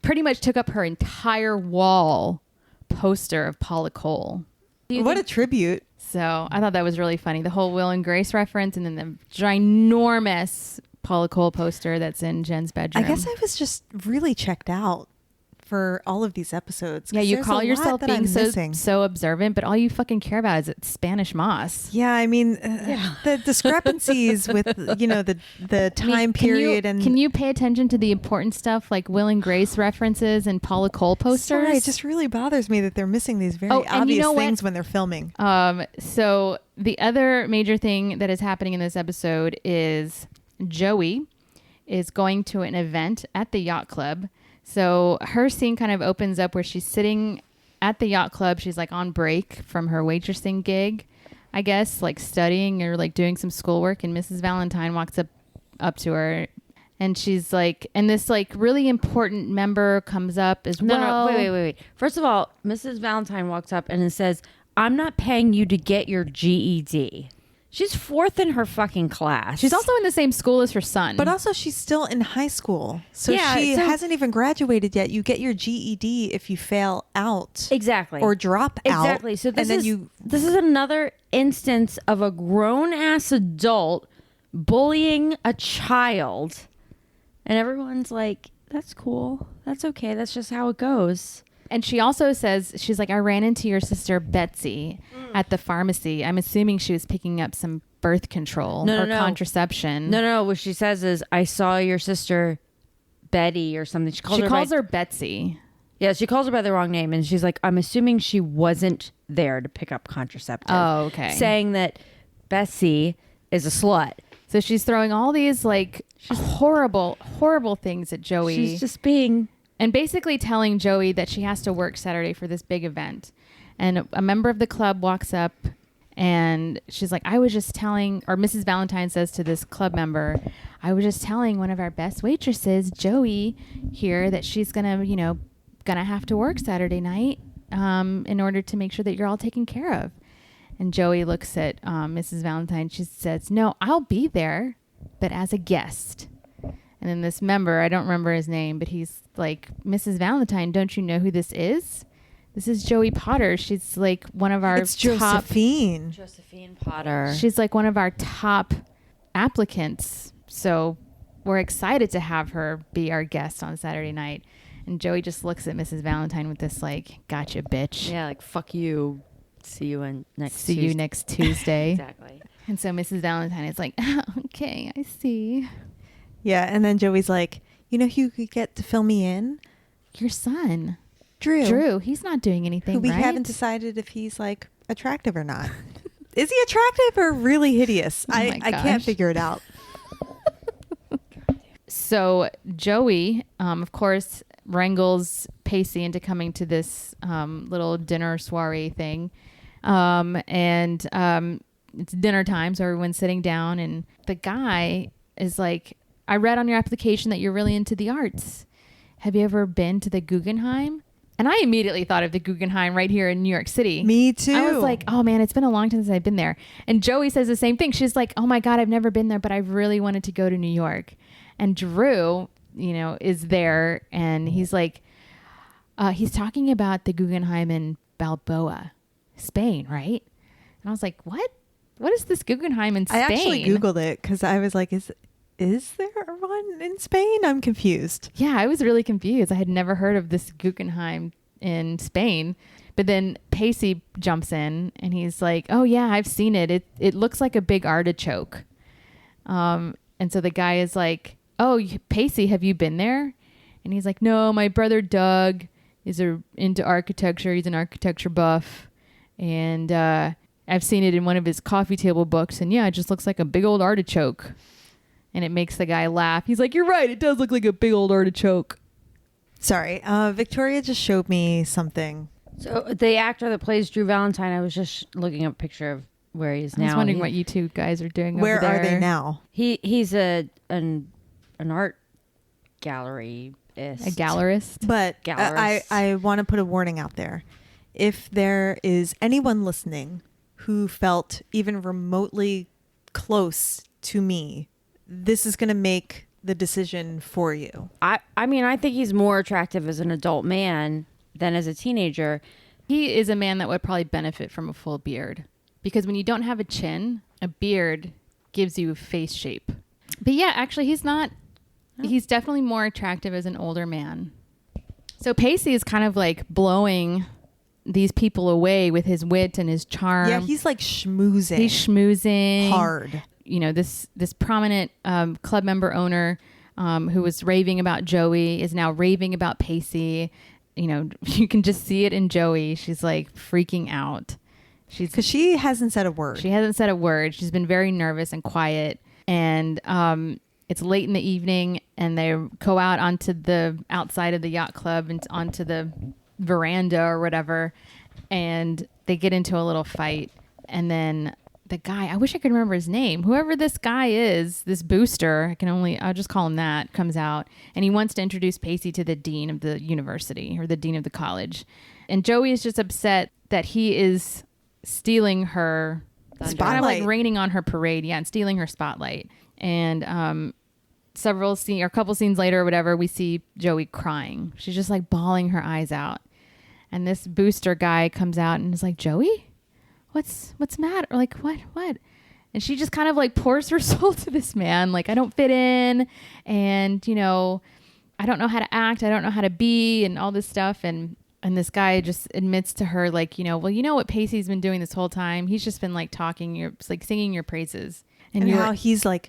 Speaker 1: pretty much took up her entire wall poster of Paula Cole.
Speaker 2: What a tribute.
Speaker 1: So I thought that was really funny. The whole Will and Grace reference and then the ginormous Paula Cole poster that's in Jen's bedroom.
Speaker 2: I guess I was just really checked out for all of these episodes. 'cause
Speaker 1: yeah, you
Speaker 2: there's
Speaker 1: call
Speaker 2: a lot
Speaker 1: yourself
Speaker 2: that
Speaker 1: being
Speaker 2: I'm
Speaker 1: so
Speaker 2: missing.
Speaker 1: so observant, but all you fucking care about is it's Spanish moss.
Speaker 2: Yeah, I mean, the discrepancies with the time period and
Speaker 1: can you pay attention to the important stuff like Will and Grace references and Paula Cole posters?
Speaker 2: Sorry, it just really bothers me that they're missing these very
Speaker 1: Oh, and you
Speaker 2: obvious
Speaker 1: know what?
Speaker 2: things when they're filming.
Speaker 1: So the other major thing that is happening in this episode is Joey is going to an event at the yacht club. So her scene kind of opens up where she's sitting at the yacht club. She's like on break from her waitressing gig, I guess, like studying or like doing some schoolwork. And Mrs. Valentine walks up to her and she's like, and this like really important member comes up as well.
Speaker 3: No, wait. First of all, Mrs. Valentine walks up and it says, I'm not paying you to get your GED. She's fourth in her fucking class.
Speaker 1: She's also in the same school as her son.
Speaker 2: But also, she's still in high school. So
Speaker 3: Yeah,
Speaker 2: she
Speaker 3: so-
Speaker 2: hasn't even graduated yet. You get your GED if you fail out.
Speaker 3: exactly
Speaker 2: Or drop out.
Speaker 3: Exactly. So this
Speaker 2: and then
Speaker 3: this is another instance of a grown ass adult bullying a child, and everyone's like, "That's cool. That's okay. That's just how it goes."
Speaker 1: And she also says, she's like, I ran into your sister Betsy at the pharmacy. I'm assuming she was picking up some birth control or contraception.
Speaker 3: No. What she says is, "I saw your sister Betty or something." She calls
Speaker 1: her Betsy.
Speaker 3: Yeah, she calls her by the wrong name, and she's like, "I'm assuming she wasn't there to pick up contraceptive."
Speaker 1: Oh, okay.
Speaker 3: Saying that Bessie is a slut.
Speaker 1: So she's throwing all these like horrible, horrible things at Joey.
Speaker 3: She's just being...
Speaker 1: And basically telling Joey that she has to work Saturday for this big event. And a member of the club walks up and she's like, I was just telling, or Mrs. Valentine says to this club member, I was just telling one of our best waitresses, Joey, here, that she's gonna have to work Saturday night in order to make sure that you're all taken care of. And Joey looks at Mrs. Valentine. She says, no, I'll be there, but as a guest. And then this member, I don't remember his name, but he's like, Mrs. Valentine, don't you know who this is? This is Joey Potter. She's like one of our
Speaker 2: it's
Speaker 1: top.
Speaker 2: Josephine.
Speaker 3: Josephine Potter.
Speaker 1: She's like one of our top applicants. So we're excited to have her be our guest on Saturday night. And Joey just looks at Mrs. Valentine with this like, gotcha, bitch.
Speaker 3: Yeah, like, fuck you. See you next
Speaker 1: Tuesday.
Speaker 3: Exactly.
Speaker 1: And so Mrs. Valentine is like, okay, I see.
Speaker 2: Yeah, and then Joey's like, you know who you could get to fill me in?
Speaker 1: Your son.
Speaker 2: Drew.
Speaker 1: He's not doing anything,
Speaker 2: Who we
Speaker 1: right?
Speaker 2: haven't decided if he's like attractive or not. Is he attractive or really hideous?
Speaker 1: Oh my
Speaker 2: I can't
Speaker 1: gosh.
Speaker 2: figure it out.
Speaker 1: So Joey, of course, wrangles Pacey into coming to this little dinner soiree thing. And it's dinner time, so everyone's sitting down. And the guy is like, I read on your application that you're really into the arts. Have you ever been to the Guggenheim? And I immediately thought of the Guggenheim right here in New York City.
Speaker 2: Me too.
Speaker 1: I was like, oh man, it's been a long time since I've been there. And Joey says the same thing. She's like, oh my God, I've never been there, but I really wanted to go to New York. And Drew, is there. And he's like, he's talking about the Guggenheim in Balboa, Spain, right? And I was like, what? What is this Guggenheim in Spain?
Speaker 2: I actually Googled it because I was like, is there one in Spain? I'm confused.
Speaker 1: Yeah, I was really confused. I had never heard of this Guggenheim in Spain. But then Pacey jumps in and he's like, oh yeah, I've seen it. It looks like a big artichoke. And so the guy is like, oh, Pacey, have you been there? And he's like, no, my brother Doug is into architecture. He's an architecture buff. And I've seen it in one of his coffee table books. And yeah, it just looks like a big old artichoke. And it makes the guy laugh. He's like, you're right. It does look like a big old artichoke.
Speaker 2: Sorry, Victoria just showed me something.
Speaker 3: So the actor that plays Drew Valentine, I was just looking up a picture of where he is now.
Speaker 1: I was wondering what you two guys are doing
Speaker 2: Where
Speaker 1: over there.
Speaker 2: are they now?
Speaker 3: He's an art gallery.
Speaker 1: A gallerist?
Speaker 2: But
Speaker 3: Gallerist.
Speaker 2: I want to put a warning out there. If there is anyone listening who felt even remotely close to me, this is going to make the decision for you.
Speaker 3: I mean, I think he's more attractive as an adult man than as a teenager.
Speaker 1: He is a man that would probably benefit from a full beard. Because when you don't have a chin, a beard gives you face shape. But yeah, actually, he's not. He's definitely more attractive as an older man. So Pacey is kind of like blowing these people away with his wit and his charm.
Speaker 2: Yeah, he's like schmoozing.
Speaker 1: He's schmoozing
Speaker 2: hard.
Speaker 1: You know, this prominent club member owner who was raving about Joey is now raving about Pacey. You know, you can just see it in Joey. She's like freaking out.
Speaker 2: Because she hasn't said a word.
Speaker 1: She hasn't said a word. She's been very nervous and quiet. And it's late in the evening, and they go out onto the outside of the yacht club and onto the veranda or whatever, and they get into a little fight. And then the guy, I wish I could remember his name, whoever this guy is, this booster, I'll just call him that, comes out, and he wants to introduce Pacey to the dean of the university or the dean of the college. And Joey is just upset that he is stealing her spotlight, kind of like raining on her parade, and stealing her spotlight. And a couple scenes later or whatever, we see Joey crying. She's just like bawling her eyes out. And this booster guy comes out and is like, Joey, what's the matter? Or like, what? And she just kind of like pours her soul to this man. Like, I don't fit in, and you know, I don't know how to act. I don't know how to be, and all this stuff. And this guy just admits to her, like, you know, well, you know what Pacey's been doing this whole time? He's just been like singing your praises.
Speaker 2: And how he's like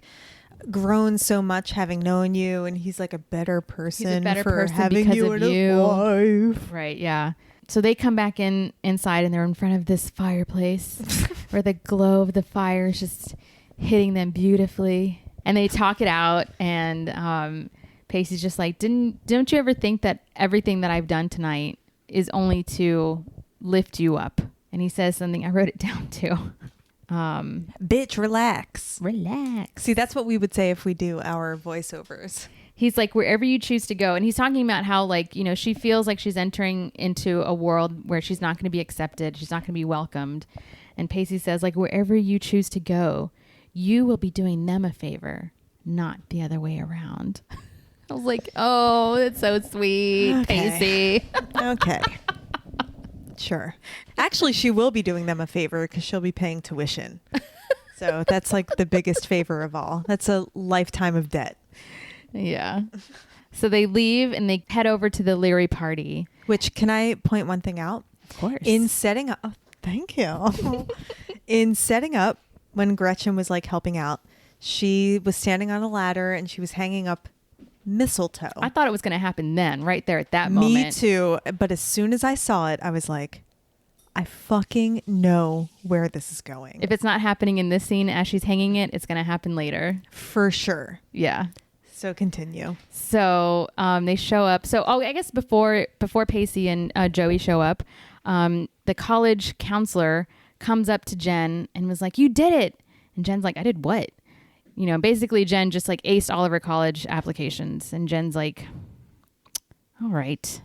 Speaker 2: grown so much having known you, and he's like a better person for having you in his life.
Speaker 1: Right, yeah. So they come back inside, and they're in front of this fireplace where the glow of the fire is just hitting them beautifully. And they talk it out, and Pacey's just like, don't you ever think that everything that I've done tonight is only to lift you up? And he says something, I wrote it down too.
Speaker 2: Bitch, relax. See, that's what we would say if we do our voiceovers.
Speaker 1: He's like, wherever you choose to go. And he's talking about how, like, you know, she feels like she's entering into a world where she's not going to be accepted. She's not going to be welcomed. And Pacey says, like, wherever you choose to go, you will be doing them a favor, not the other way around. I was like, oh, that's so sweet,
Speaker 2: Okay.
Speaker 1: Pacey.
Speaker 2: Okay. Sure. Actually, she will be doing them a favor because she'll be paying tuition. So that's like the biggest favor of all. That's a lifetime of debt.
Speaker 1: Yeah. So they leave and they head over to the Leary party.
Speaker 2: Which, can I point one thing out?
Speaker 1: Of course.
Speaker 2: In setting up, thank you. In setting up, when Gretchen was like helping out, she was standing on a ladder and she was hanging up mistletoe.
Speaker 1: I thought it was going to happen then, right there at that moment.
Speaker 2: Me too. But as soon as I saw it, I was like, I fucking know where this is going.
Speaker 1: If it's not happening in this scene as she's hanging it, it's going to happen later.
Speaker 2: For sure.
Speaker 1: Yeah.
Speaker 2: So continue.
Speaker 1: So they show up. So I guess before Pacey and Joey show up, the college counselor comes up to Jen and was like, "You did it." And Jen's like, "I did what?" You know, basically Jen just like aced all of her college applications. And Jen's like, all right,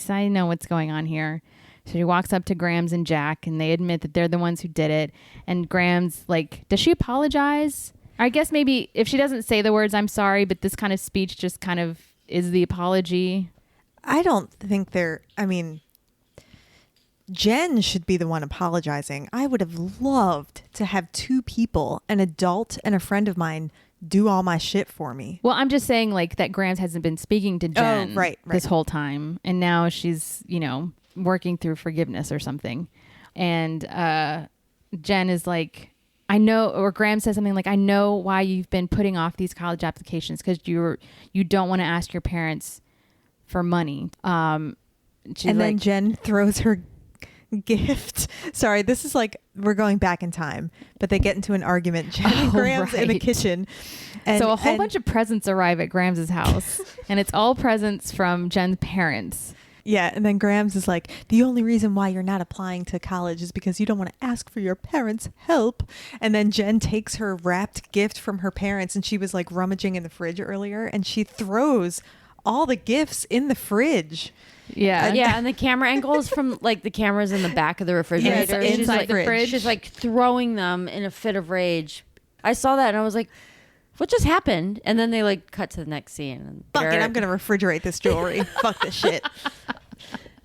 Speaker 1: I know what's going on here. So she walks up to Grams and Jack, and they admit that they're the ones who did it. And Grams, like, does she apologize? I guess maybe if she doesn't say the words, I'm sorry, but this kind of speech just kind of is the apology.
Speaker 2: I don't think Jen should be the one apologizing. I would have loved to have two people, an adult and a friend of mine, do all my shit for me.
Speaker 1: Well, I'm just saying, like, that Grams hasn't been speaking to Jen
Speaker 2: right.
Speaker 1: this whole time. And now she's, you know, working through forgiveness or something. And Jen is like, I know, or Graham says something like, I know why you've been putting off these college applications, because you don't want to ask your parents for money.
Speaker 2: And then Jen throws her gift. Sorry, this is like we're going back in time, but they get into an argument. Jen and Graham's in the
Speaker 1: right.
Speaker 2: kitchen.
Speaker 1: So a whole bunch of presents arrive at Graham's house, and it's all presents from Jen's parents.
Speaker 2: Yeah, and then Graham's is like, the only reason why you're not applying to college is because you don't want to ask for your parents' help. And then Jen takes her wrapped gift from her parents, and she was like rummaging in the fridge earlier, and she throws all the gifts in the fridge.
Speaker 1: Yeah.
Speaker 3: Yeah, and the camera angles from like the cameras in the back of the refrigerator.
Speaker 2: Yes,
Speaker 3: She's
Speaker 2: inside
Speaker 3: like,
Speaker 2: the fridge.
Speaker 3: She's like throwing them in a fit of rage. I saw that and I was like, what just happened? And then they like cut to the next scene. And
Speaker 2: Fuck it, I'm going to refrigerate this jewelry. Fuck this shit.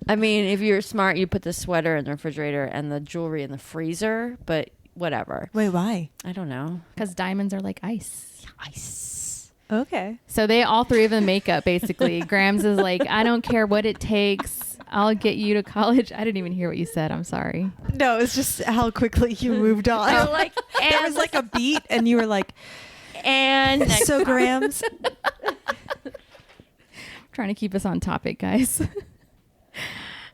Speaker 3: I mean, if you're smart, you put the sweater in the refrigerator and the jewelry in the freezer, but whatever.
Speaker 2: Wait, why?
Speaker 3: I don't know.
Speaker 1: Because diamonds are like ice.
Speaker 3: Ice.
Speaker 2: Okay.
Speaker 1: So they all three of them make up basically. Graham's is like, I don't care what it takes. I'll get you to college. I didn't even hear what you said. I'm sorry.
Speaker 2: No, it's just how quickly you moved on.
Speaker 3: Oh, like,
Speaker 2: there was like a beat, and you were like,
Speaker 3: and
Speaker 2: so Graham's.
Speaker 1: Trying to keep us on topic, guys.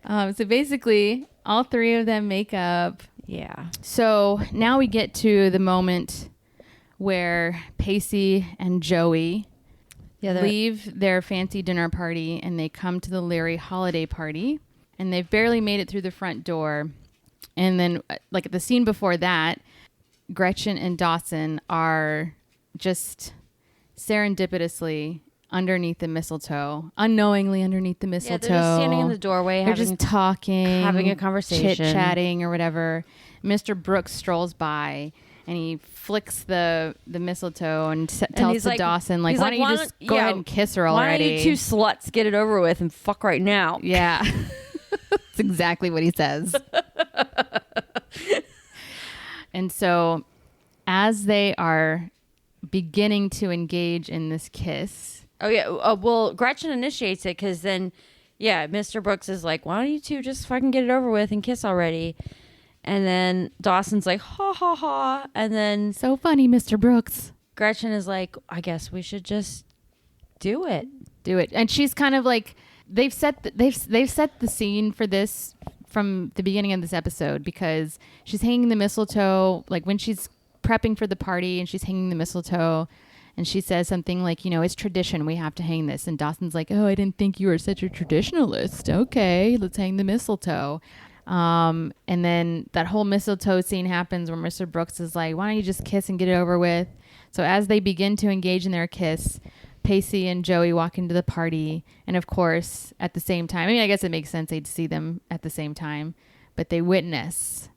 Speaker 1: So basically, all three of them make up.
Speaker 3: yeah.
Speaker 1: So now we get to the moment where Pacey and Joey leave their fancy dinner party and they come to the Leary holiday party, and they've barely made it through the front door. And then, like the scene before that, Gretchen and Dawson are just serendipitously underneath the mistletoe, unknowingly underneath the mistletoe.
Speaker 3: Yeah, they're just standing in the doorway.
Speaker 1: They're just talking,
Speaker 3: having a conversation.
Speaker 1: chit-chatting or whatever. Mr. Brooks strolls by and he flicks the mistletoe and tells
Speaker 3: he's
Speaker 1: to
Speaker 3: like-
Speaker 1: Dawson, like,
Speaker 3: he's
Speaker 1: why
Speaker 3: like,
Speaker 1: don't you just go ahead and kiss her already?
Speaker 3: Why don't you two sluts get it over with and fuck right now?
Speaker 1: Yeah. That's exactly what he says. And so as they are beginning to engage in this kiss,
Speaker 3: Oh, yeah. Well, Gretchen initiates it because then, yeah, Mr. Brooks is like, why don't you two just fucking get it over with and kiss already? And then Dawson's like, ha, ha, ha. And then
Speaker 1: so funny, Mr. Brooks.
Speaker 3: Gretchen is like, I guess we should just do it.
Speaker 1: Do it. And she's kind of like, they've set the scene for this from the beginning of this episode, because she's hanging the mistletoe, like when she's prepping for the party and she's hanging the mistletoe, and she says something like, you know, it's tradition, we have to hang this. And Dawson's like, oh, I didn't think you were such a traditionalist. Okay, let's hang the mistletoe. And then that whole mistletoe scene happens where Mr. Brooks is like, why don't you just kiss and get it over with? So as they begin to engage in their kiss, Pacey and Joey walk into the party. And of course, at the same time, I mean, I guess it makes sense they'd see them at the same time, but they witness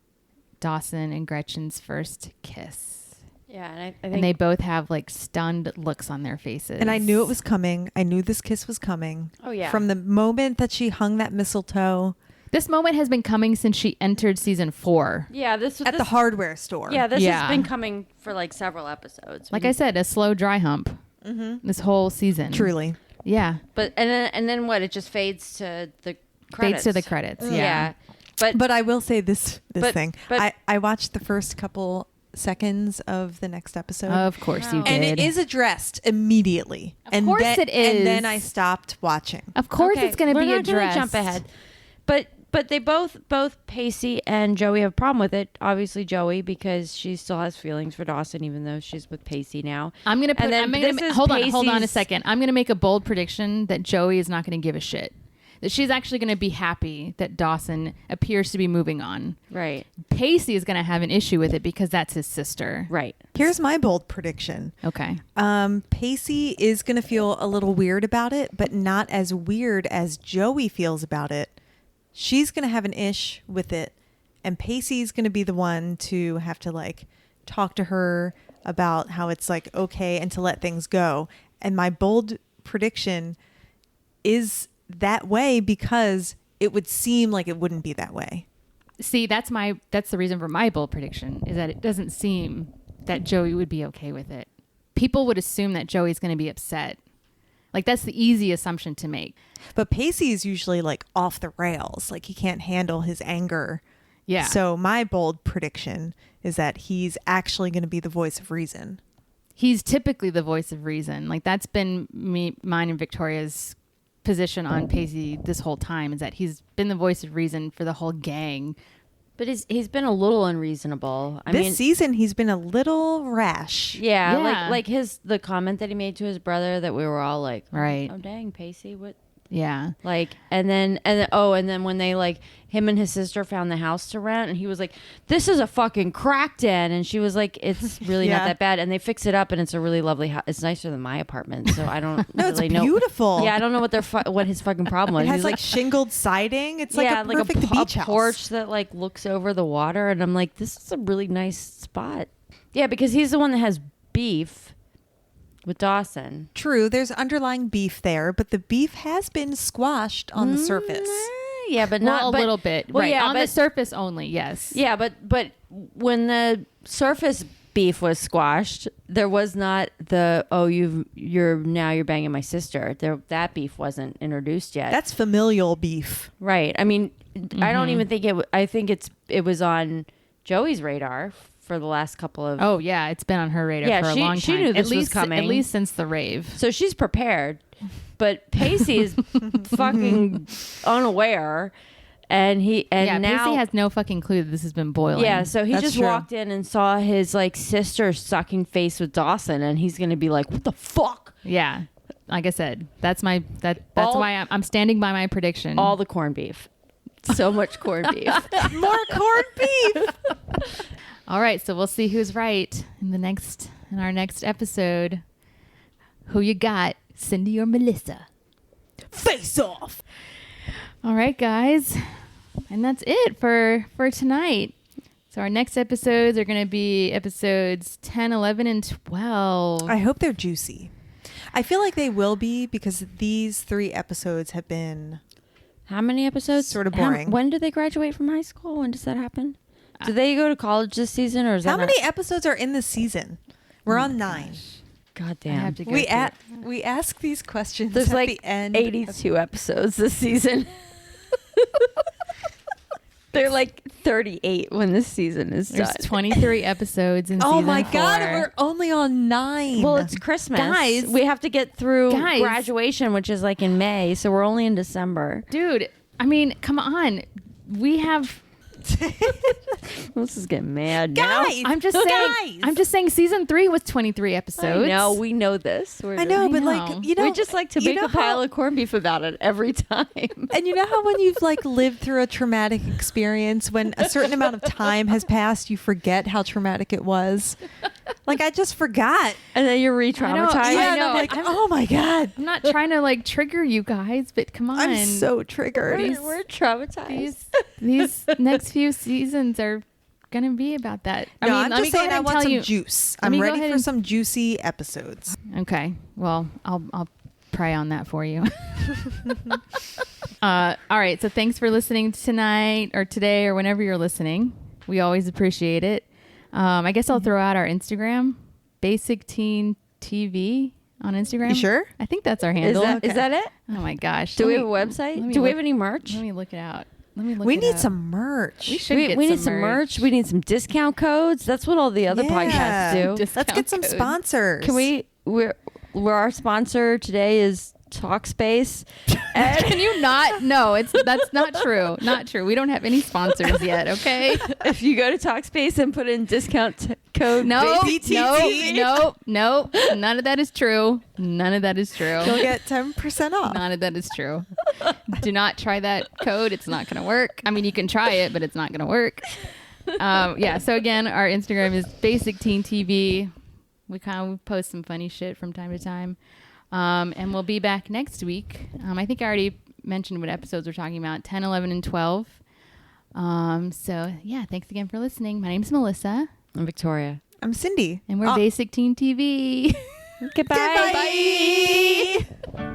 Speaker 1: Dawson and Gretchen's first kiss.
Speaker 3: Yeah, and I think
Speaker 1: And they both have like stunned looks on their faces.
Speaker 2: And I knew it was coming. I knew this kiss was coming.
Speaker 3: Oh, yeah.
Speaker 2: From the moment that she hung that mistletoe
Speaker 1: This moment has been coming since she entered season 4.
Speaker 3: yeah, this
Speaker 2: at the hardware store.
Speaker 3: Yeah, this
Speaker 1: Yeah.
Speaker 3: has been coming for like several episodes.
Speaker 1: Like I said, a slow dry hump this whole season.
Speaker 2: Truly.
Speaker 1: Yeah.
Speaker 3: But and then what? It just fades to the credits.
Speaker 1: Fades to the credits. Yeah.
Speaker 3: Yeah. But
Speaker 2: But I will say this
Speaker 3: But-
Speaker 2: thing.
Speaker 3: but-
Speaker 2: I watched the first couple seconds of the next episode.
Speaker 1: Of course you
Speaker 3: Wow.
Speaker 1: did.
Speaker 2: and it is addressed immediately.
Speaker 1: Of course it is.
Speaker 2: And then I stopped watching.
Speaker 1: Of course
Speaker 3: okay,
Speaker 1: it's going to
Speaker 3: we're
Speaker 1: be
Speaker 3: not gonna
Speaker 1: addressed.
Speaker 3: jump ahead. But they both Pacey and Joey have a problem with it. Obviously Joey, because she still has feelings for Dawson even though she's with Pacey now.
Speaker 1: I'm going to put
Speaker 3: And then
Speaker 1: I'm gonna,
Speaker 3: this is
Speaker 1: hold on a
Speaker 3: Pacey's-
Speaker 1: second. I'm going to make a bold prediction that Joey is not going to give a shit. That she's actually going to be happy that Dawson appears to be moving on.
Speaker 3: Right.
Speaker 1: Pacey is going to have an issue with it because that's his sister.
Speaker 3: Right.
Speaker 2: Here's my bold prediction.
Speaker 1: Okay.
Speaker 2: Pacey is going to feel a little weird about it, but not as weird as Joey feels about it. She's going to have an ish with it, and Pacey's going to be the one to have to like talk to her about how it's like okay and to let things go. And my bold prediction is that way because it would seem like it wouldn't be that way.
Speaker 1: See, that's the reason for my bold prediction is that it doesn't seem that Joey would be okay with it. People would assume that Joey's going to be upset. Like that's the easy assumption to make.
Speaker 2: But Pacey is usually like off the rails, like he can't handle his anger.
Speaker 1: Yeah.
Speaker 2: So my bold prediction is that he's actually going to be the voice of reason.
Speaker 1: He's typically the voice of reason. Like that's been mine and Victoria's position on Pacey this whole time is that he's been the voice of reason for the whole gang.
Speaker 3: But he's been a little unreasonable. I
Speaker 2: this
Speaker 3: mean,
Speaker 2: season he's been a little rash.
Speaker 3: yeah,
Speaker 1: Yeah.
Speaker 3: like the comment that he made to his brother that we were all like,
Speaker 1: Right.
Speaker 3: oh dang, Pacey, what?
Speaker 1: Yeah.
Speaker 3: Like, and then when they like him and his sister found the house to rent, and he was like, this is a fucking crack den, and she was like, it's really
Speaker 2: Yeah.
Speaker 3: not that bad, and they fix it up, and it's a really lovely house. It's nicer than my apartment, so I don't
Speaker 2: No,
Speaker 3: really
Speaker 2: it's
Speaker 3: know.
Speaker 2: beautiful.
Speaker 3: Yeah, I don't know what his fucking problem was.
Speaker 2: It has
Speaker 3: He's
Speaker 2: like shingled siding. It's like a perfect
Speaker 3: a
Speaker 2: beach house.
Speaker 3: porch that like looks over the water, and I'm like, this is a really nice spot. Yeah, because he's the one that has beef with Dawson.
Speaker 2: True, there's underlying beef there, but the beef has been squashed on the surface.
Speaker 3: Yeah, but
Speaker 1: Well,
Speaker 3: not
Speaker 1: a
Speaker 3: but-
Speaker 1: little bit.
Speaker 3: well,
Speaker 1: right.
Speaker 3: yeah,
Speaker 1: on the
Speaker 3: but-
Speaker 1: surface only, yes.
Speaker 3: Yeah, but when the surface beef was squashed, there was not the you're banging my sister. That beef wasn't introduced yet.
Speaker 2: That's familial beef.
Speaker 3: right. I mean, I don't even think it. I think it was on Joey's radar for the last couple of.
Speaker 1: Oh, yeah. It's been on her radar
Speaker 3: Yeah,
Speaker 1: for a
Speaker 3: she-
Speaker 1: long time.
Speaker 3: she knew this
Speaker 1: at
Speaker 3: was
Speaker 1: least,
Speaker 3: coming.
Speaker 1: At least since the rave.
Speaker 3: So she's prepared, but Pacey is fucking unaware, and
Speaker 1: Yeah,
Speaker 3: now
Speaker 1: Pacey has no fucking clue that this has been boiling.
Speaker 3: yeah. So he
Speaker 2: That's
Speaker 3: just
Speaker 2: true.
Speaker 3: walked in and saw his like sister sucking face with Dawson, and he's gonna be like, "What the fuck?"
Speaker 1: Yeah. Like I said, that's why
Speaker 3: All-
Speaker 1: I'm standing by my prediction.
Speaker 3: All the corned beef, so much corned beef.
Speaker 2: More corned beef.
Speaker 1: All right, so we'll see who's right in our next episode. Who you got, Cindy or Melissa?
Speaker 2: Face off.
Speaker 1: All right, guys, and that's it for tonight. So our next episodes are going to be episodes 10, 11, and 12.
Speaker 2: I hope they're juicy. I feel like they will be because these 3 episodes have been
Speaker 3: How many episodes?
Speaker 2: Sort of boring.
Speaker 3: When do they graduate from high school? When does that happen? Do they go to college this season, or is
Speaker 2: How
Speaker 3: that
Speaker 2: many episodes are in this season? We're on 9.
Speaker 3: God
Speaker 1: I
Speaker 3: damn.
Speaker 1: have to go
Speaker 2: We
Speaker 1: through it.
Speaker 2: we ask these questions
Speaker 3: There's
Speaker 2: at
Speaker 3: like
Speaker 2: the end.
Speaker 3: 82 episodes this season. They're like 38 when this season is
Speaker 1: There's
Speaker 3: done.
Speaker 1: 23 episodes in
Speaker 2: Oh
Speaker 1: season
Speaker 2: my
Speaker 1: 4.
Speaker 2: god, we're only on 9.
Speaker 3: Well, it's Christmas.
Speaker 1: Guys.
Speaker 3: We have to get through
Speaker 1: Guys.
Speaker 3: graduation, which is like in May, so we're only in December.
Speaker 1: Dude, I mean, come on. We have
Speaker 3: This is getting mad now.
Speaker 2: Guys,
Speaker 1: I'm just saying. I'm just saying. Season 3 was 23 episodes.
Speaker 3: No, we know this.
Speaker 2: I know, but
Speaker 1: know.
Speaker 2: like, you know,
Speaker 3: we just like to
Speaker 2: you
Speaker 3: make
Speaker 2: know
Speaker 3: a pile
Speaker 2: how-
Speaker 3: of corned beef about it every time.
Speaker 2: And you know how when you've like lived through a traumatic experience, when a certain amount of time has passed, you forget how traumatic it was. Like I just forgot.
Speaker 3: And then you're re-traumatized.
Speaker 1: I
Speaker 2: and
Speaker 1: know.
Speaker 2: I'm like,
Speaker 1: I'm-
Speaker 2: oh my god,
Speaker 1: I'm not trying to like trigger you guys, but come on.
Speaker 2: I'm so triggered.
Speaker 1: These-
Speaker 3: We're traumatized.
Speaker 1: These next few seasons are gonna be about that.
Speaker 2: No,
Speaker 1: I mean,
Speaker 2: I'm
Speaker 1: let me
Speaker 2: just
Speaker 1: go
Speaker 2: saying
Speaker 1: ahead
Speaker 2: I
Speaker 1: and
Speaker 2: want
Speaker 1: tell
Speaker 2: some
Speaker 1: you.
Speaker 2: juice.
Speaker 1: Let
Speaker 2: I'm
Speaker 1: me go
Speaker 2: ready
Speaker 1: ahead
Speaker 2: for
Speaker 1: and-
Speaker 2: some juicy episodes.
Speaker 1: Okay, well, I'll pray on that for you. All right, so thanks for listening tonight or today or whenever you're listening. We always appreciate it. I guess I'll throw out our Instagram, Basic Teen TV on Instagram.
Speaker 2: You sure?
Speaker 1: I think that's our
Speaker 3: Is
Speaker 1: handle.
Speaker 3: that, is that it?
Speaker 1: Oh my gosh!
Speaker 3: Do we
Speaker 1: Let
Speaker 3: have a
Speaker 1: me-
Speaker 3: website?
Speaker 1: let me
Speaker 3: Do we
Speaker 1: look-
Speaker 3: have any merch?
Speaker 1: Let me look it out. Let me look.
Speaker 2: We
Speaker 1: it
Speaker 2: need
Speaker 1: up.
Speaker 2: some merch.
Speaker 1: We should
Speaker 3: We,
Speaker 1: get
Speaker 3: we need
Speaker 1: some
Speaker 3: some merch. We need some discount codes. That's what all the other
Speaker 2: Yeah.
Speaker 3: podcasts do.
Speaker 1: Discount
Speaker 2: Let's get some
Speaker 1: codes.
Speaker 2: sponsors.
Speaker 3: Can we? We're our sponsor today is Talkspace. And
Speaker 1: Can you not? No, that's not true. Not true. We don't have any sponsors yet. Okay.
Speaker 3: if you go to Talkspace and put in discount code,
Speaker 1: No,
Speaker 2: BTT.
Speaker 1: no. None of that is true. None of that is true.
Speaker 2: You'll get 10% off.
Speaker 1: None of that is true. Do not try that code. It's not going to work. I mean, you can try it, but it's not going to work. Yeah. So again, our Instagram is Basic Teen TV. We post some funny shit from time to time. And we'll be back next week. I think I already mentioned what episodes we're talking about, 10, 11, and 12. So yeah, thanks again for listening. My name's Melissa,
Speaker 3: I'm Victoria.
Speaker 2: I'm Cindy.
Speaker 1: and we're Basic Teen TV.
Speaker 3: Goodbye.
Speaker 2: Goodbye.